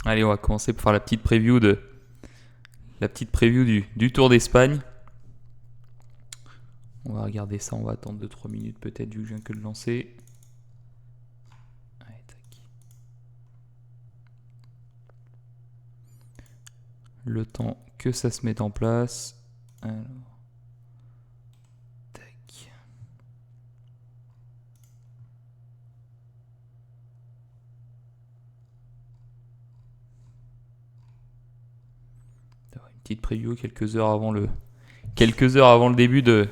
Allez, on va commencer par faire la petite preview du Tour d'Espagne. On va regarder ça, on va attendre 2-3 minutes peut-être vu que je viens que de lancer. Allez, tac. Le temps que ça se mette en place. Alors, tac. Une petite preview quelques heures avant le début de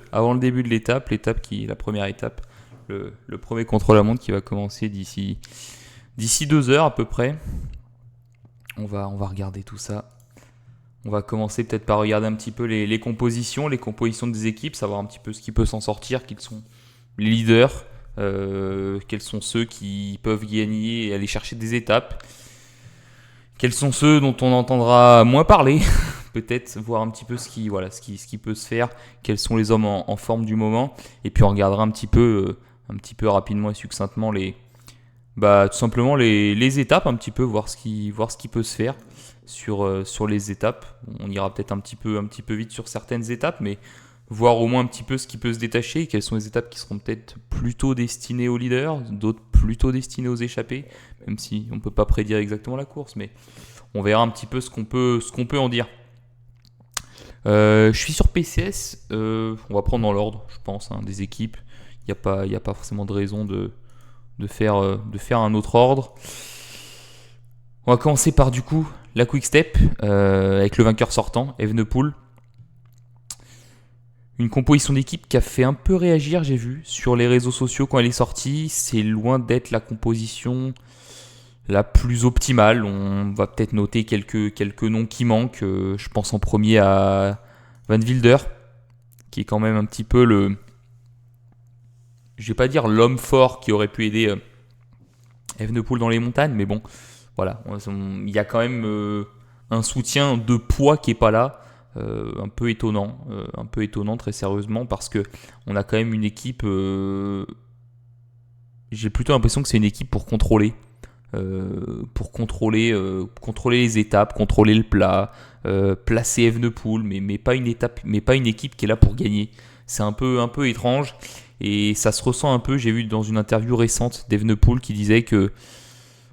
l'étape, la première étape, le premier contre-la-montre qui va commencer d'ici 2 heures à peu près. On va regarder tout ça. On va commencer peut-être par regarder un petit peu les compositions des équipes, savoir un petit peu ce qui peut s'en sortir, quels sont les leaders, quels sont ceux qui peuvent gagner et aller chercher des étapes, quels sont ceux dont on entendra moins parler, peut-être voir un petit peu ce qui peut se faire, quels sont les hommes en forme du moment, et puis on regardera un petit peu rapidement et succinctement tout simplement les étapes, un petit peu voir ce qui peut se faire sur les étapes. On ira peut-être un petit peu vite sur certaines étapes, mais voir au moins un petit peu ce qui peut se détacher, quelles sont les étapes qui seront peut-être plutôt destinées aux leaders, d'autres plutôt destinées aux échappés, même si on ne peut pas prédire exactement la course, mais on verra un petit peu ce qu'on peut en dire. Je suis sur PCS, on va prendre dans l'ordre, je pense, des équipes. Il n'y a pas forcément de raison de faire un autre ordre. On va commencer par du coup la Quick Step avec le vainqueur sortant, Evenepoel. Une composition d'équipe qui a fait un peu réagir, j'ai vu, sur les réseaux sociaux quand elle est sortie. C'est loin d'être la composition la plus optimale. On va peut-être noter quelques noms qui manquent. Je pense en premier à Van Wilder, qui est quand même un petit peu je vais pas dire l'homme fort qui aurait pu aider Evenepoel dans les montagnes, mais bon, voilà, il y a quand même un soutien de poids qui est pas là. Un peu étonnant très sérieusement, parce que on a quand même une équipe, j'ai plutôt l'impression que c'est une équipe pour contrôler les étapes, contrôler le plat, placer Evenepoel, mais pas une équipe qui est là pour gagner. C'est un peu étrange, et ça se ressent un peu. J'ai vu dans une interview récente d'Evenepoel qui disait que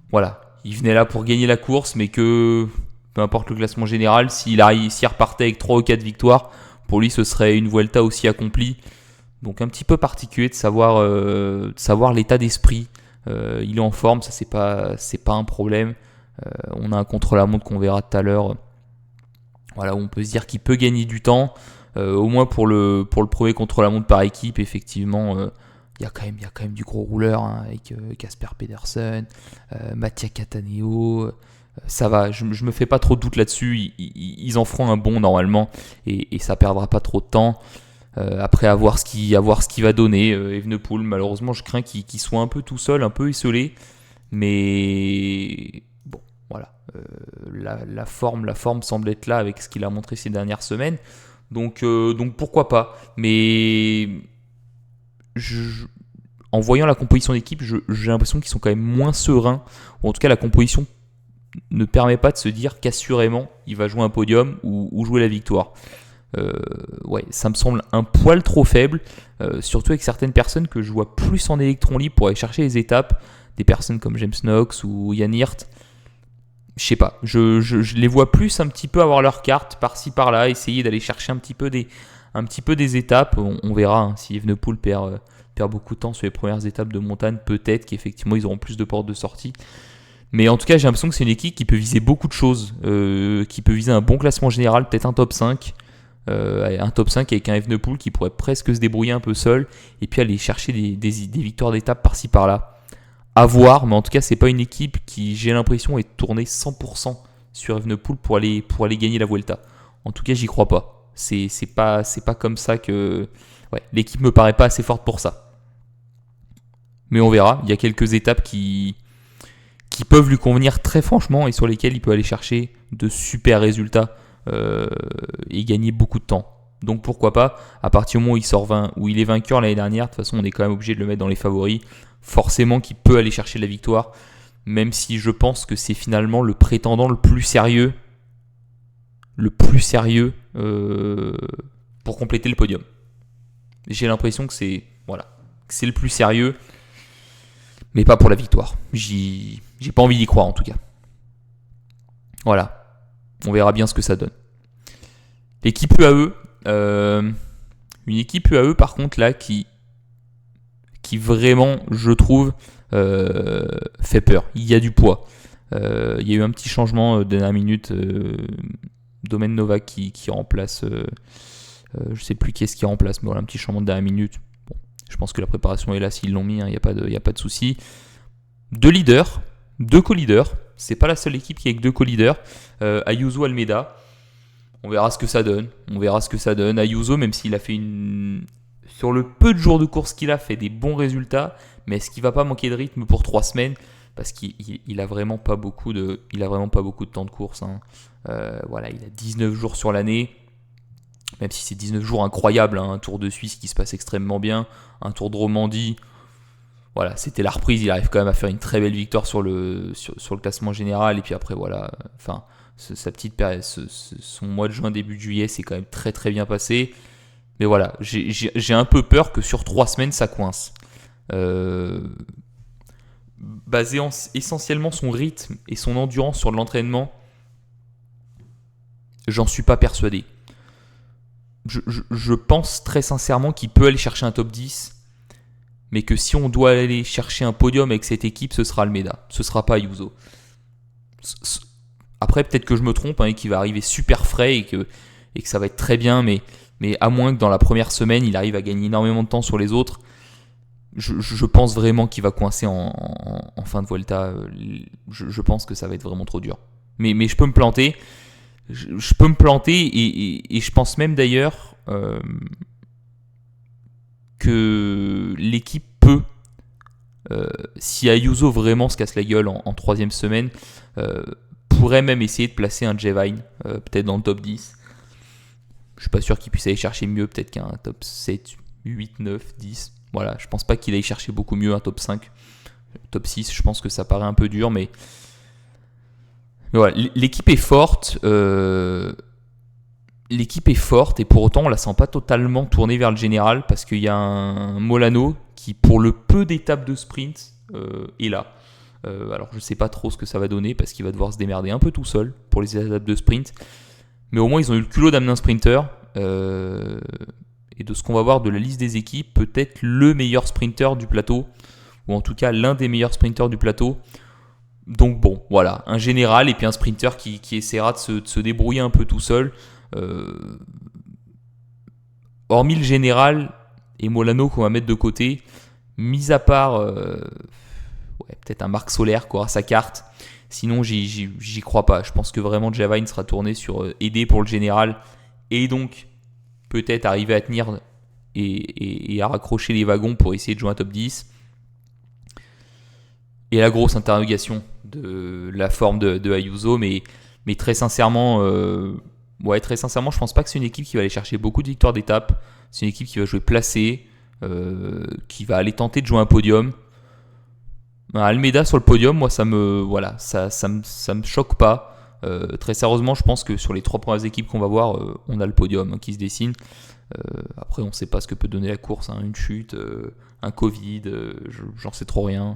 voilà, il venait là pour gagner la course, mais que peu importe le classement général, s'il repartait avec 3 ou 4 victoires, pour lui ce serait une Vuelta aussi accomplie. Donc un petit peu particulier de savoir l'état d'esprit. Il est en forme, ça c'est pas un problème. On a un contre-la-montre qu'on verra tout à l'heure. Voilà, où on peut se dire qu'il peut gagner du temps. Au moins pour le premier contre-la-montre par équipe, effectivement. Il y a quand même du gros rouleur, avec Casper Pedersen, Mattia Cataneo. Ça va, je me fais pas trop de doute là-dessus. Ils en feront un bon normalement, et ça perdra pas trop de temps. Après, à voir ce qu'il va donner. Evenepoel, malheureusement, je crains qu'il soit un peu tout seul, un peu isolé. Mais bon, voilà. La forme semble être là avec ce qu'il a montré ces dernières semaines. Donc pourquoi pas. Mais en voyant la composition d'équipe, j'ai l'impression qu'ils sont quand même moins sereins. Ou en tout cas, la composition ne permet pas de se dire qu'assurément il va jouer un podium ou jouer la victoire. Ouais, ça me semble un poil trop faible, surtout avec certaines personnes que je vois plus en électron libre pour aller chercher les étapes, des personnes comme James Knox ou Jan Hirt. Je sais pas, je les vois plus un petit peu avoir leur carte par-ci par-là, essayer d'aller chercher un petit peu des étapes. On verra, si Evenepoel perd beaucoup de temps sur les premières étapes de montagne, peut-être qu'effectivement ils auront plus de portes de sortie. Mais en tout cas, j'ai l'impression que c'est une équipe qui peut viser beaucoup de choses, qui peut viser un bon classement général, peut-être un top 5. Un top 5 avec un Evenepoel qui pourrait presque se débrouiller un peu seul, et puis aller chercher des victoires d'étape par-ci par-là. À voir, mais en tout cas, c'est pas une équipe qui, j'ai l'impression, est tournée 100% sur Evenepoel pour aller gagner la Vuelta. En tout cas, j'y crois pas. C'est pas comme ça que... Ouais, l'équipe me paraît pas assez forte pour ça. Mais on verra. Il y a quelques étapes qui peuvent lui convenir très franchement, et sur lesquelles il peut aller chercher de super résultats et gagner beaucoup de temps. Donc pourquoi pas, à partir du moment où il est vainqueur l'année dernière, de toute façon on est quand même obligé de le mettre dans les favoris, forcément qu'il peut aller chercher la victoire. même si je pense que c'est finalement le prétendant le plus sérieux pour compléter le podium. J'ai l'impression que c'est le plus sérieux, mais pas pour la victoire. J'ai pas envie d'y croire en tout cas. Voilà, on verra bien ce que ça donne. L'équipe UAE, une équipe UAE par contre là qui vraiment, je trouve, fait peur. Il y a du poids. Il y a eu un petit changement de dernière minute. Domaine Novak qui remplace, je sais plus qui est-ce qui remplace, mais voilà, un petit changement de dernière minute. Bon, je pense que la préparation est là s'ils l'ont mis, il n'y a pas de souci. 2 leaders, 2 co-leaders. C'est pas la seule équipe qui a que 2 co-leaders. Ayuso, Almeida. On verra ce que ça donne. Ayuso, même s'il a fait sur le peu de jours de course qu'il a fait des bons résultats, mais est-ce qu'il va pas manquer de rythme pour 3 semaines? Parce qu'il a vraiment pas beaucoup de temps de course. Hein. Voilà, il a 19 jours sur l'année. Même si c'est 19 jours incroyables, hein, un Tour de Suisse qui se passe extrêmement bien, un Tour de Romandie, voilà, c'était la reprise, il arrive quand même à faire une très belle victoire sur le classement général, et puis après voilà, enfin, sa petite période, son mois de juin, début de juillet, c'est quand même très très bien passé, mais voilà, j'ai un peu peur que sur 3 semaines ça coince. Basé essentiellement son rythme et son endurance sur de l'entraînement, j'en suis pas persuadé. Je pense très sincèrement qu'il peut aller chercher un top 10, mais que si on doit aller chercher un podium avec cette équipe, ce sera Almeida, ce sera pas Ayuso. Après, peut-être que je me trompe, hein, et qu'il va arriver super frais et que ça va être très bien, mais à moins que dans la première semaine, il arrive à gagner énormément de temps sur les autres, je pense vraiment qu'il va coincer en fin de Vuelta. Je pense que ça va être vraiment trop dur. Mais je peux me planter. Je peux me planter et je pense même d'ailleurs que l'équipe peut, si Ayuso vraiment se casse la gueule en 3e semaine, pourrait même essayer de placer un Jevine, peut-être dans le top 10. Je suis pas sûr qu'il puisse aller chercher mieux, peut-être qu'un top 7, 8, 9, 10. Voilà, je pense pas qu'il aille chercher beaucoup mieux un top 5. Top 6, je pense que ça paraît un peu dur, mais voilà, l'équipe est forte. L'équipe est forte et pour autant on la sent pas totalement tournée vers le général parce qu'il y a un Molano qui, pour le peu d'étapes de sprint, est là. Alors je sais pas trop ce que ça va donner parce qu'il va devoir se démerder un peu tout seul pour les étapes de sprint. Mais au moins ils ont eu le culot d'amener un sprinter. Et de ce qu'on va voir de la liste des équipes, peut-être le meilleur sprinter du plateau, ou en tout cas l'un des meilleurs sprinters du plateau. Donc bon, voilà, un général et puis un sprinter qui essaiera de se débrouiller un peu tout seul. Hormis le général et Molano qu'on va mettre de côté, mis à part peut-être un Marc Soler qui aura sa carte, sinon j'y crois pas. Je pense que vraiment Jevine sera tourné sur aider pour le général et donc peut-être arriver à tenir et à raccrocher les wagons pour essayer de jouer un top 10. Et la grosse interrogation de la forme de Ayuso, mais très sincèrement, je pense pas que c'est une équipe qui va aller chercher beaucoup de victoires d'étape. C'est une équipe qui va jouer placée, qui va aller tenter de jouer un podium. Almeida sur le podium, moi ça me choque pas. Très sérieusement, je pense que sur les 3 premières équipes qu'on va voir, on a le podium qui se dessine. Après, on ne sait pas ce que peut donner la course, hein, une chute, un Covid, j'en sais trop rien,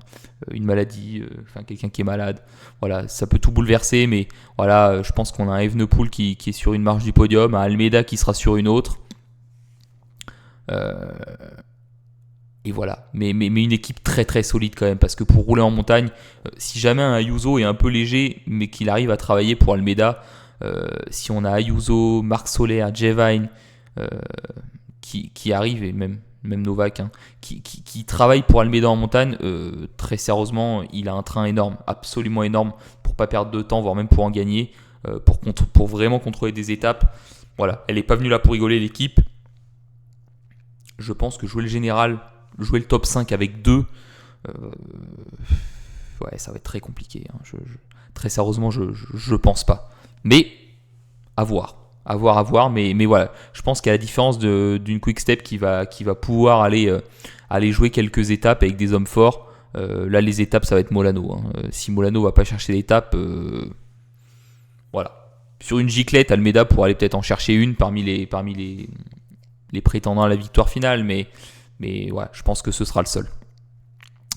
une maladie, quelqu'un qui est malade. Voilà, ça peut tout bouleverser, mais voilà, je pense qu'on a un Evenepoel qui est sur une marche du podium, un Almeida qui sera sur une autre. Et voilà, mais une équipe très très solide quand même, parce que pour rouler en montagne, si jamais un Ayuso est un peu léger, mais qu'il arrive à travailler pour Almeida, si on a Ayuso, Marc Soler, Jevine, qui arrive, et même Novak, hein, qui travaille pour Almeida en montagne, très sérieusement, il a un train énorme, absolument énorme, pour pas perdre de temps, voire même pour en gagner, pour vraiment contrôler des étapes. Voilà, elle n'est pas venue là pour rigoler, l'équipe. Je pense que jouer le général, jouer le top 5 avec 2, ça va être très compliqué. Hein. Très sérieusement, je pense pas. Mais à voir. Mais voilà, je pense qu'à la différence d'une Quick Step qui va pouvoir aller jouer quelques étapes avec des hommes forts, Là, les étapes, ça va être Molano. Hein. Si Molano va pas chercher l'étape, voilà. Sur une giclette, Almeida pourrait aller peut-être en chercher une parmi les prétendants à la victoire finale, mais ouais, je pense que ce sera le seul.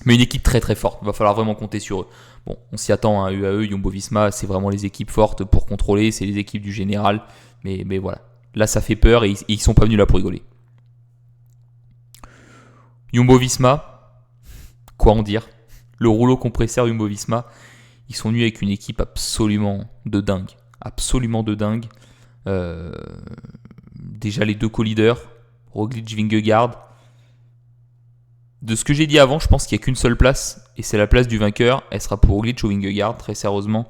Mais une équipe très très forte, il va falloir vraiment compter sur eux. Bon, on s'y attend, hein, UAE, Jumbo-Visma, c'est vraiment les équipes fortes pour contrôler, c'est les équipes du général, mais voilà. Là, ça fait peur et ils sont pas venus là pour rigoler. Jumbo-Visma, quoi en dire? Le rouleau compresseur Jumbo-Visma, ils sont venus avec une équipe absolument de dingue. Absolument de dingue. Déjà les deux co-leaders, Roglic, Vingegaard. De ce que j'ai dit avant, je pense qu'il n'y a qu'une seule place, et c'est la place du vainqueur. Elle sera pour Roglic ou Vingegaard, très sérieusement.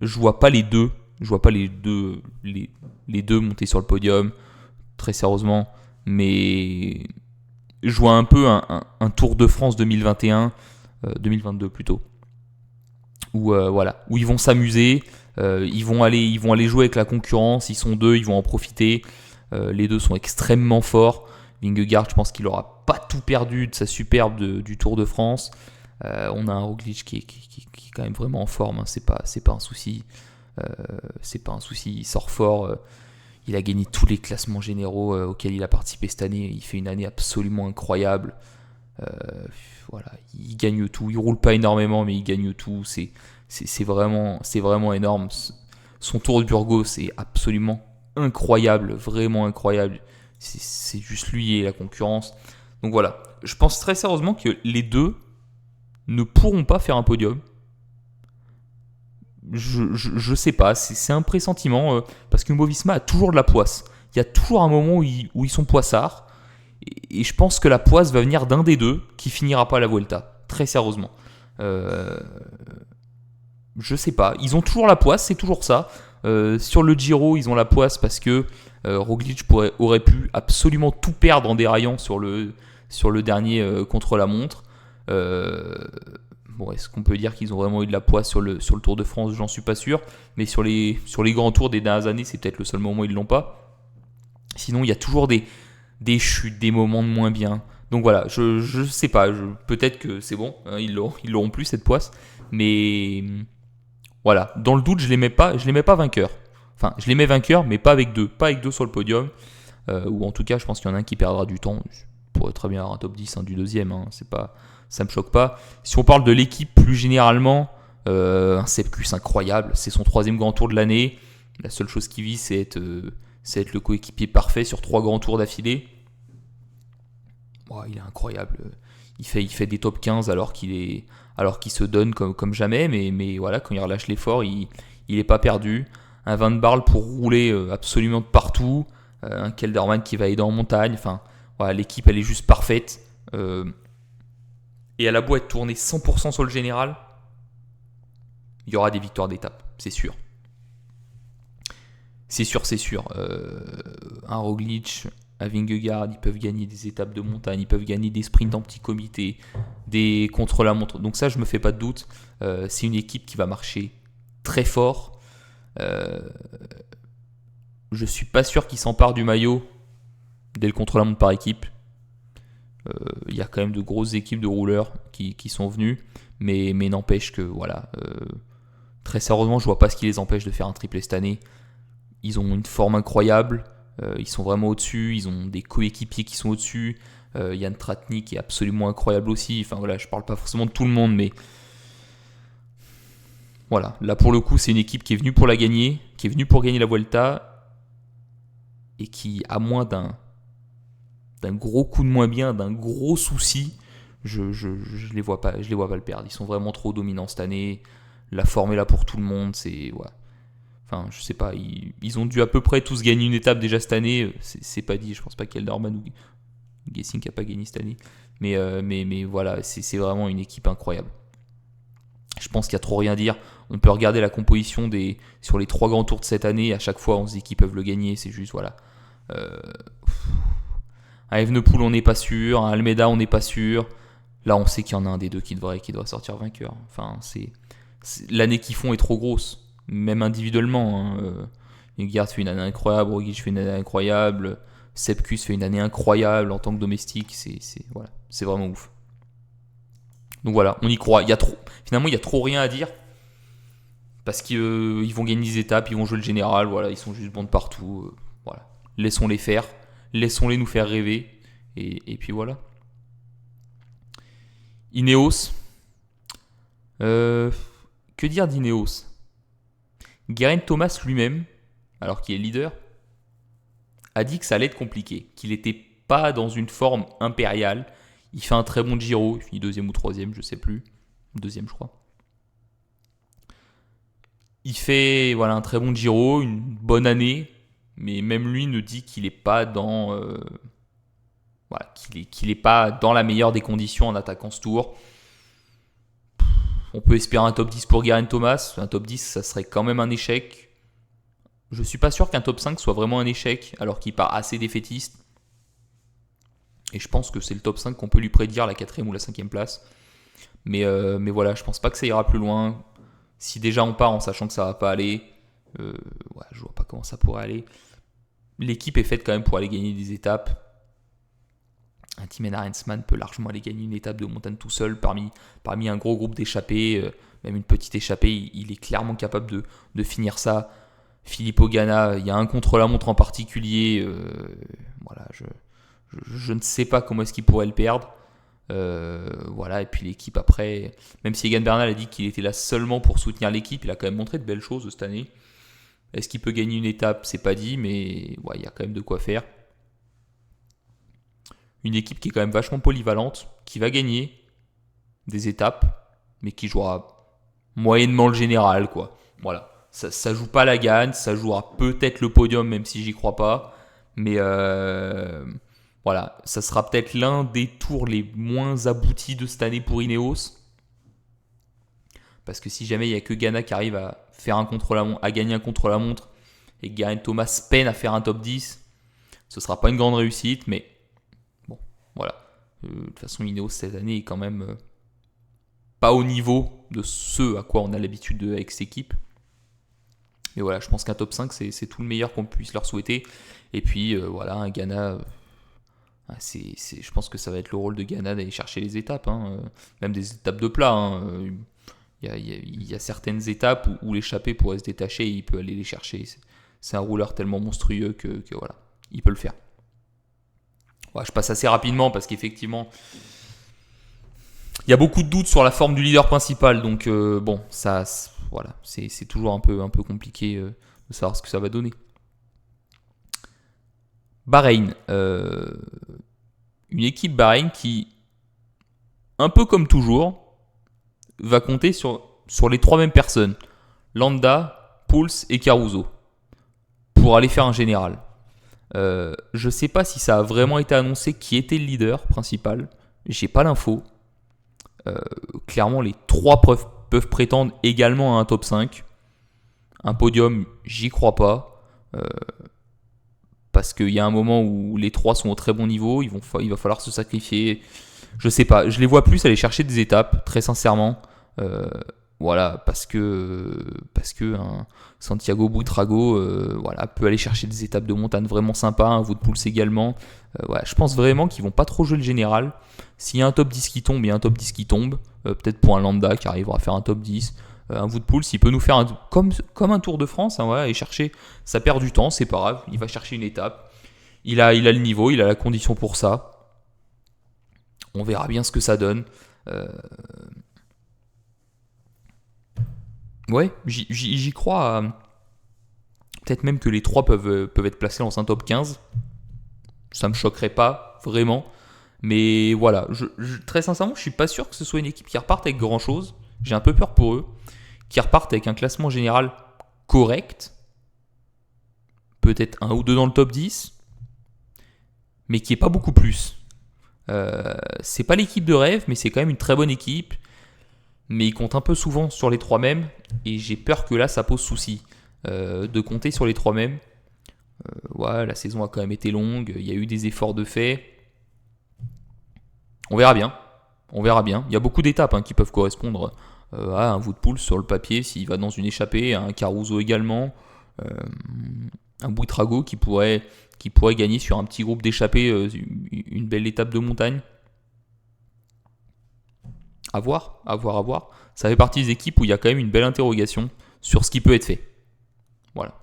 Je vois pas les deux. Je vois pas les deux monter sur le podium, très sérieusement. Mais je vois un peu un Tour de France 2021, 2022 plutôt, où où ils vont s'amuser. Ils vont aller jouer avec la concurrence. Ils sont deux, ils vont en profiter. Les deux sont extrêmement forts. Vingegaard, je pense qu'il n'aura pas tout perdu de sa superbe du Tour de France. On a un Roglic qui est quand même vraiment en forme. Hein. C'est pas un souci. C'est pas un souci. Il sort fort. Il a gagné tous les classements généraux auxquels il a participé cette année. Il fait une année absolument incroyable. Voilà, il gagne tout. Il roule pas énormément, mais il gagne tout. C'est vraiment énorme. Son Tour de Burgos, c'est absolument incroyable, vraiment incroyable. C'est juste lui et la concurrence. Donc voilà, je pense très sérieusement que les deux ne pourront pas faire un podium. Je sais pas, c'est un pressentiment parce que Jumbo-Visma a toujours de la poisse. Il y a toujours un moment où ils sont poissards. Et je pense que la poisse va venir d'un des deux qui finira pas la Vuelta. Très sérieusement. Je sais pas. Ils ont toujours la poisse, c'est toujours ça. Sur le Giro, ils ont la poisse parce que Roglic aurait pu absolument tout perdre en déraillant sur le dernier contre-la-montre. Bon, est-ce qu'on peut dire qu'ils ont vraiment eu de la poisse sur le Tour de France? J'en suis pas sûr. Mais sur les grands tours des dernières années, c'est peut-être le seul moment où ils l'ont pas. Sinon, il y a toujours des chutes, des moments de moins bien. Donc voilà, je sais pas. Peut-être que c'est bon, hein, ils l'auront plus cette poisse. Mais voilà, dans le doute, je les mets pas vainqueurs. Enfin, je les mets vainqueurs, mais pas avec deux sur le podium. Ou en tout cas, je pense qu'il y en a un qui perdra du temps. Je pourrais très bien avoir un top 10 du deuxième. Hein, ça me choque pas. Si on parle de l'équipe plus généralement, un Sepkus incroyable. C'est son 3e grand tour de l'année. La seule chose qu'il vit, c'est être le coéquipier parfait sur 3 grands tours d'affilée. Il est incroyable. Il fait des top 15 alors qu'il se donne comme jamais. Mais voilà, quand il relâche l'effort, il n'est pas perdu. Un Van Barle pour rouler absolument de partout. Un Kelderman qui va aider en montagne. Enfin, voilà, l'équipe, elle est juste parfaite. Et elle a beau être tournée 100% sur le général, il y aura des victoires d'étape, c'est sûr. C'est sûr. Un Roglic, un Vingegaard, ils peuvent gagner des étapes de montagne, ils peuvent gagner des sprints en petit comité, des contre-la-montre. Donc ça, je me fais pas de doute. C'est une équipe qui va marcher très fort. Je suis pas sûr qu'ils s'emparent du maillot dès le contre-la-montre par équipe. Il y a quand même de grosses équipes de rouleurs qui sont venus, mais n'empêche que voilà, très sérieusement, je vois pas ce qui les empêche de faire un triplé cette année. Ils ont une forme incroyable, ils sont vraiment au-dessus, ils ont des coéquipiers qui sont au-dessus. Yann Tratnik est absolument incroyable aussi. Enfin voilà, je parle pas forcément de tout le monde, mais voilà, là pour le coup, c'est une équipe qui est venue pour la gagner, qui est venue pour gagner la Vuelta et qui, à moins d'un gros coup de moins bien, d'un gros souci, je les vois pas le perdre. Ils sont vraiment trop dominants cette année. La forme est là pour tout le monde. C'est ouais. Enfin, je sais pas. Ils ont dû à peu près tous gagner une étape déjà cette année. C'est pas dit. Je pense pas qu'Elderman ou Gesink a pas gagné cette année. Mais voilà, c'est vraiment une équipe incroyable. Je pense qu'il y a trop rien à dire. On peut regarder la composition sur les 3 grands tours de cette année. À chaque fois, on se dit qu'ils peuvent le gagner. C'est juste voilà. À Evenepoel, on n'est pas sûr. À Almeida, on n'est pas sûr. Là, on sait qu'il y en a un des deux qui doit sortir vainqueur. Enfin, l'année qu'ils font est trop grosse, même individuellement. Hein. Vingegaard fait une année incroyable, Roglic fait une année incroyable, Sepkus fait une année incroyable en tant que domestique. C'est vraiment ouf. Donc voilà, on y croit. Finalement, il y a trop rien à dire. Parce qu'ils vont gagner des étapes, ils vont jouer le général, voilà, ils sont juste bons de partout. Voilà. Laissons-les faire, laissons-les nous faire rêver. Et puis voilà. Ineos. Que dire d'Ineos? Geraint Thomas lui-même, alors qu'il est leader, a dit que ça allait être compliqué, qu'il n'était pas dans une forme impériale. Il fait un très bon Giro, il finit deuxième ou troisième, je sais plus. Deuxième, je crois. Il fait un très bon Giro, une bonne année, mais même lui ne dit qu'il n'est pas dans qu'il est pas dans la meilleure des conditions en attaquant ce tour. On peut espérer un top 10 pour Geraint Thomas. Un top 10, ça serait quand même un échec. Je suis pas sûr qu'un top 5 soit vraiment un échec, alors qu'il part assez défaitiste. Et je pense que c'est le top 5 qu'on peut lui prédire, la 4ème ou la 5ème place. Mais voilà, je pense pas que ça ira plus loin. Si déjà on part en sachant que ça va pas aller, je vois pas comment ça pourrait aller. L'équipe est faite quand même pour aller gagner des étapes. Un Tim Arensman peut largement aller gagner une étape de montagne tout seul parmi un gros groupe d'échappés, même une petite échappée. Il est clairement capable de finir ça. Filippo Ganna, il y a un contre-la-montre en particulier. Je ne sais pas comment est-ce qu'il pourrait le perdre. Et puis l'équipe après, même si Egan Bernal a dit qu'il était là seulement pour soutenir l'équipe, il a quand même montré de belles choses cette année. Est-ce qu'il peut gagner une étape? C'est pas dit, mais il y a quand même de quoi faire. Une équipe qui est quand même vachement polyvalente, qui va gagner des étapes, mais qui jouera moyennement le général, quoi. Voilà. Ça joue pas la gagne, ça jouera peut-être le podium, même si j'y crois pas. Mais ça sera peut-être l'un des tours les moins aboutis de cette année pour Ineos. Parce que si jamais il n'y a que Ganna qui arrive à faire à gagner un contre-la-montre et que Geraint Thomas peine à faire un top 10, ce sera pas une grande réussite, mais bon, voilà. De toute façon, Ineos cette année est quand même pas au niveau de ce à quoi on a l'habitude avec cette équipe. Mais voilà, je pense qu'un top 5, c'est tout le meilleur qu'on puisse leur souhaiter. Et puis, un Ganna, je pense que ça va être le rôle de Ganna d'aller chercher les étapes, même des étapes de plat. Il y a certaines étapes où l'échappée pourrait se détacher et il peut aller les chercher. C'est un rouleur tellement monstrueux que voilà, il peut le faire. Je passe assez rapidement parce qu'effectivement, il y a beaucoup de doutes sur la forme du leader principal. Donc c'est toujours un peu compliqué de savoir ce que ça va donner. Bahreïn, une équipe Bahreïn qui, un peu comme toujours, va compter sur les trois mêmes personnes, Landa, Pouls et Caruso, pour aller faire un général. Je ne sais pas si ça a vraiment été annoncé qui était le leader principal. J'ai pas l'info. Clairement, les trois peuvent prétendre également à un top 5. Un podium, j'y crois pas. Parce qu'il y a un moment où les trois sont au très bon niveau. Il va falloir se sacrifier. Je sais pas. Je les vois plus aller chercher des étapes, très sincèrement. Parce que un Santiago Buitrago peut aller chercher des étapes de montagne vraiment sympas, un Wout Poels également. Je pense vraiment qu'ils vont pas trop jouer le général. S'il y a un top 10 qui tombe, il y a un top 10 qui tombe. Peut-être pour un Landa qui arrivera à faire un top 10. Un Wout Poels, il peut nous faire comme un Tour de France, et chercher. Ça perd du temps, c'est pas grave. Il va chercher une étape. Il a le niveau, il a la condition pour ça. On verra bien ce que ça donne. J'y crois. Peut-être même que les trois peuvent être placés dans un top 15. Ça me choquerait pas, vraiment. Mais voilà, très sincèrement, je suis pas sûr que ce soit une équipe qui reparte avec grand chose. J'ai un peu peur pour eux. Qui repartent avec un classement général correct. Peut-être un ou deux dans le top 10. Mais qui est pas beaucoup plus. C'est pas l'équipe de rêve, mais c'est quand même une très bonne équipe. Mais ils comptent un peu souvent sur les trois mêmes. Et j'ai peur que là, ça pose souci. De compter sur les trois mêmes. La saison a quand même été longue. Il y a eu des efforts de fait. On verra bien. Il y a beaucoup d'étapes qui peuvent correspondre à un Wout Poels sur le papier s'il va dans une échappée. Un Caruso également. Un Buitrago qui pourrait gagner sur un petit groupe d'échappées une belle étape de montagne. À voir, à voir, à voir. Ça fait partie des équipes où il y a quand même une belle interrogation sur ce qui peut être fait. Voilà.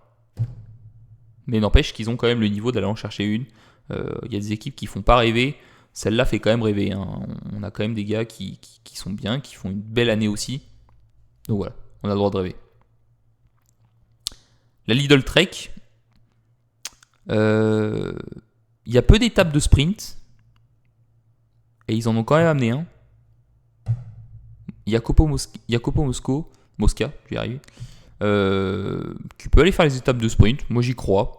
Mais n'empêche qu'ils ont quand même le niveau d'aller en chercher une. Il y a des équipes qui font pas rêver. Celle-là fait quand même rêver. Hein. On a quand même des gars qui sont bien, qui font une belle année aussi. Donc voilà, on a le droit de rêver. La Lidl Trek, il y a peu d'étapes de sprint. Et ils en ont quand même amené un. Jacopo Mosca, je vais y arriver. Qui peut aller faire les étapes de sprint. Moi j'y crois.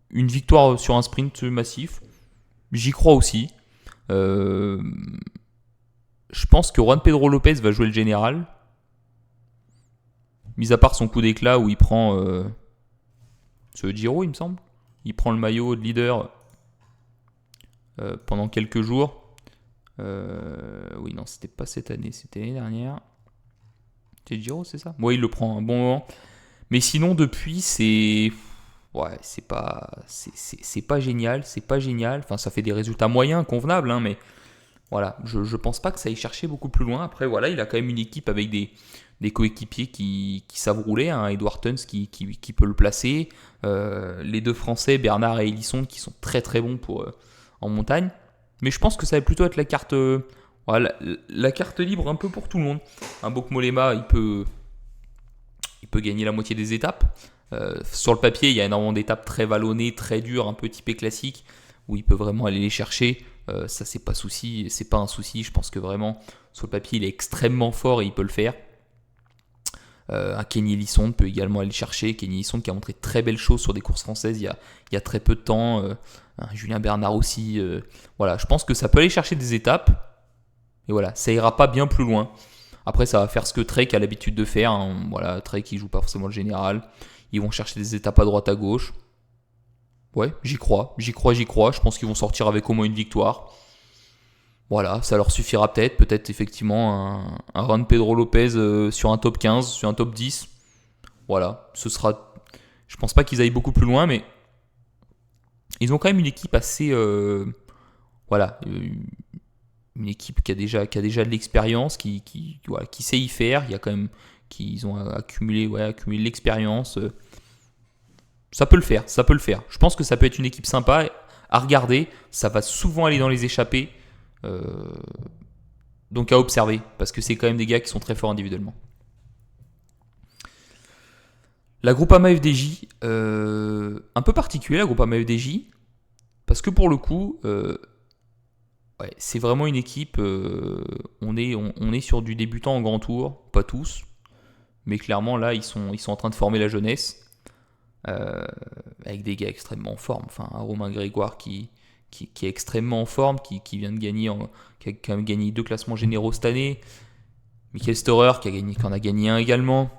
Une victoire sur un sprint massif, j'y crois aussi. Je pense que Juan Pedro Lopez va jouer le général. Mis à part son coup d'éclat où il prend ce Giro, il me semble. Il prend le maillot de leader pendant quelques jours. Oui, non, c'était pas cette année, c'était l'année dernière. C'est Giro, c'est ça? Ouais, il le prend un bon moment. Mais sinon, depuis, c'est pas génial, c'est pas génial. Enfin, ça fait des résultats moyens, convenables, hein, mais voilà, je pense pas que ça aille chercher beaucoup plus loin. Après, voilà, il a quand même une équipe avec des coéquipiers qui savent rouler. Hein. Edward Tuns qui peut le placer. Les deux Français, Bernard et Elisson, qui sont très très bons en montagne. Mais je pense que ça va plutôt être la carte, la carte libre un peu pour tout le monde. Un Bokmolema, il peut gagner la moitié des étapes. Sur le papier, il y a énormément d'étapes très vallonnées, très dures, un peu typées classiques, où il peut vraiment aller les chercher. Ça, c'est pas un souci. Je pense que vraiment, sur le papier, il est extrêmement fort et il peut le faire. Un Kenny Elissonde peut également aller le chercher. Kenny Elissonde qui a montré très belles choses sur des courses françaises il y a très peu de temps. Julien Bernard aussi. Voilà, je pense que ça peut aller chercher des étapes. Et voilà, ça ira pas bien plus loin. Après, ça va faire ce que Trek a l'habitude de faire. Hein. Voilà, Trek, il joue pas forcément le général. Ils vont chercher des étapes à droite, à gauche. Ouais, j'y crois. Je pense qu'ils vont sortir avec au moins une victoire. Voilà, ça leur suffira peut-être. Peut-être effectivement un Juan Pedro Lopez sur un top 15, sur un top 10. Voilà, ce sera. Je pense pas qu'ils aillent beaucoup plus loin, mais ils ont quand même une équipe assez. Voilà, une équipe qui a déjà de l'expérience, qui sait y faire. Il y a quand même qu'ils ont accumulé de l'expérience. Ça peut le faire. Je pense que ça peut être une équipe sympa à regarder. Ça va souvent aller dans les échappées. Donc à observer, parce que c'est quand même des gars qui sont très forts individuellement. La Groupama FDJ, un peu particulier la Groupama FDJ, parce que pour le coup, c'est vraiment une équipe, on est sur du débutant en grand tour, pas tous, mais clairement là ils sont en train de former la jeunesse, avec des gars extrêmement en forme, enfin un Romain Grégoire qui est extrêmement en forme, qui vient de gagner, qui a quand même gagné 2 classements généraux cette année. Michael Storer qui en a gagné un également.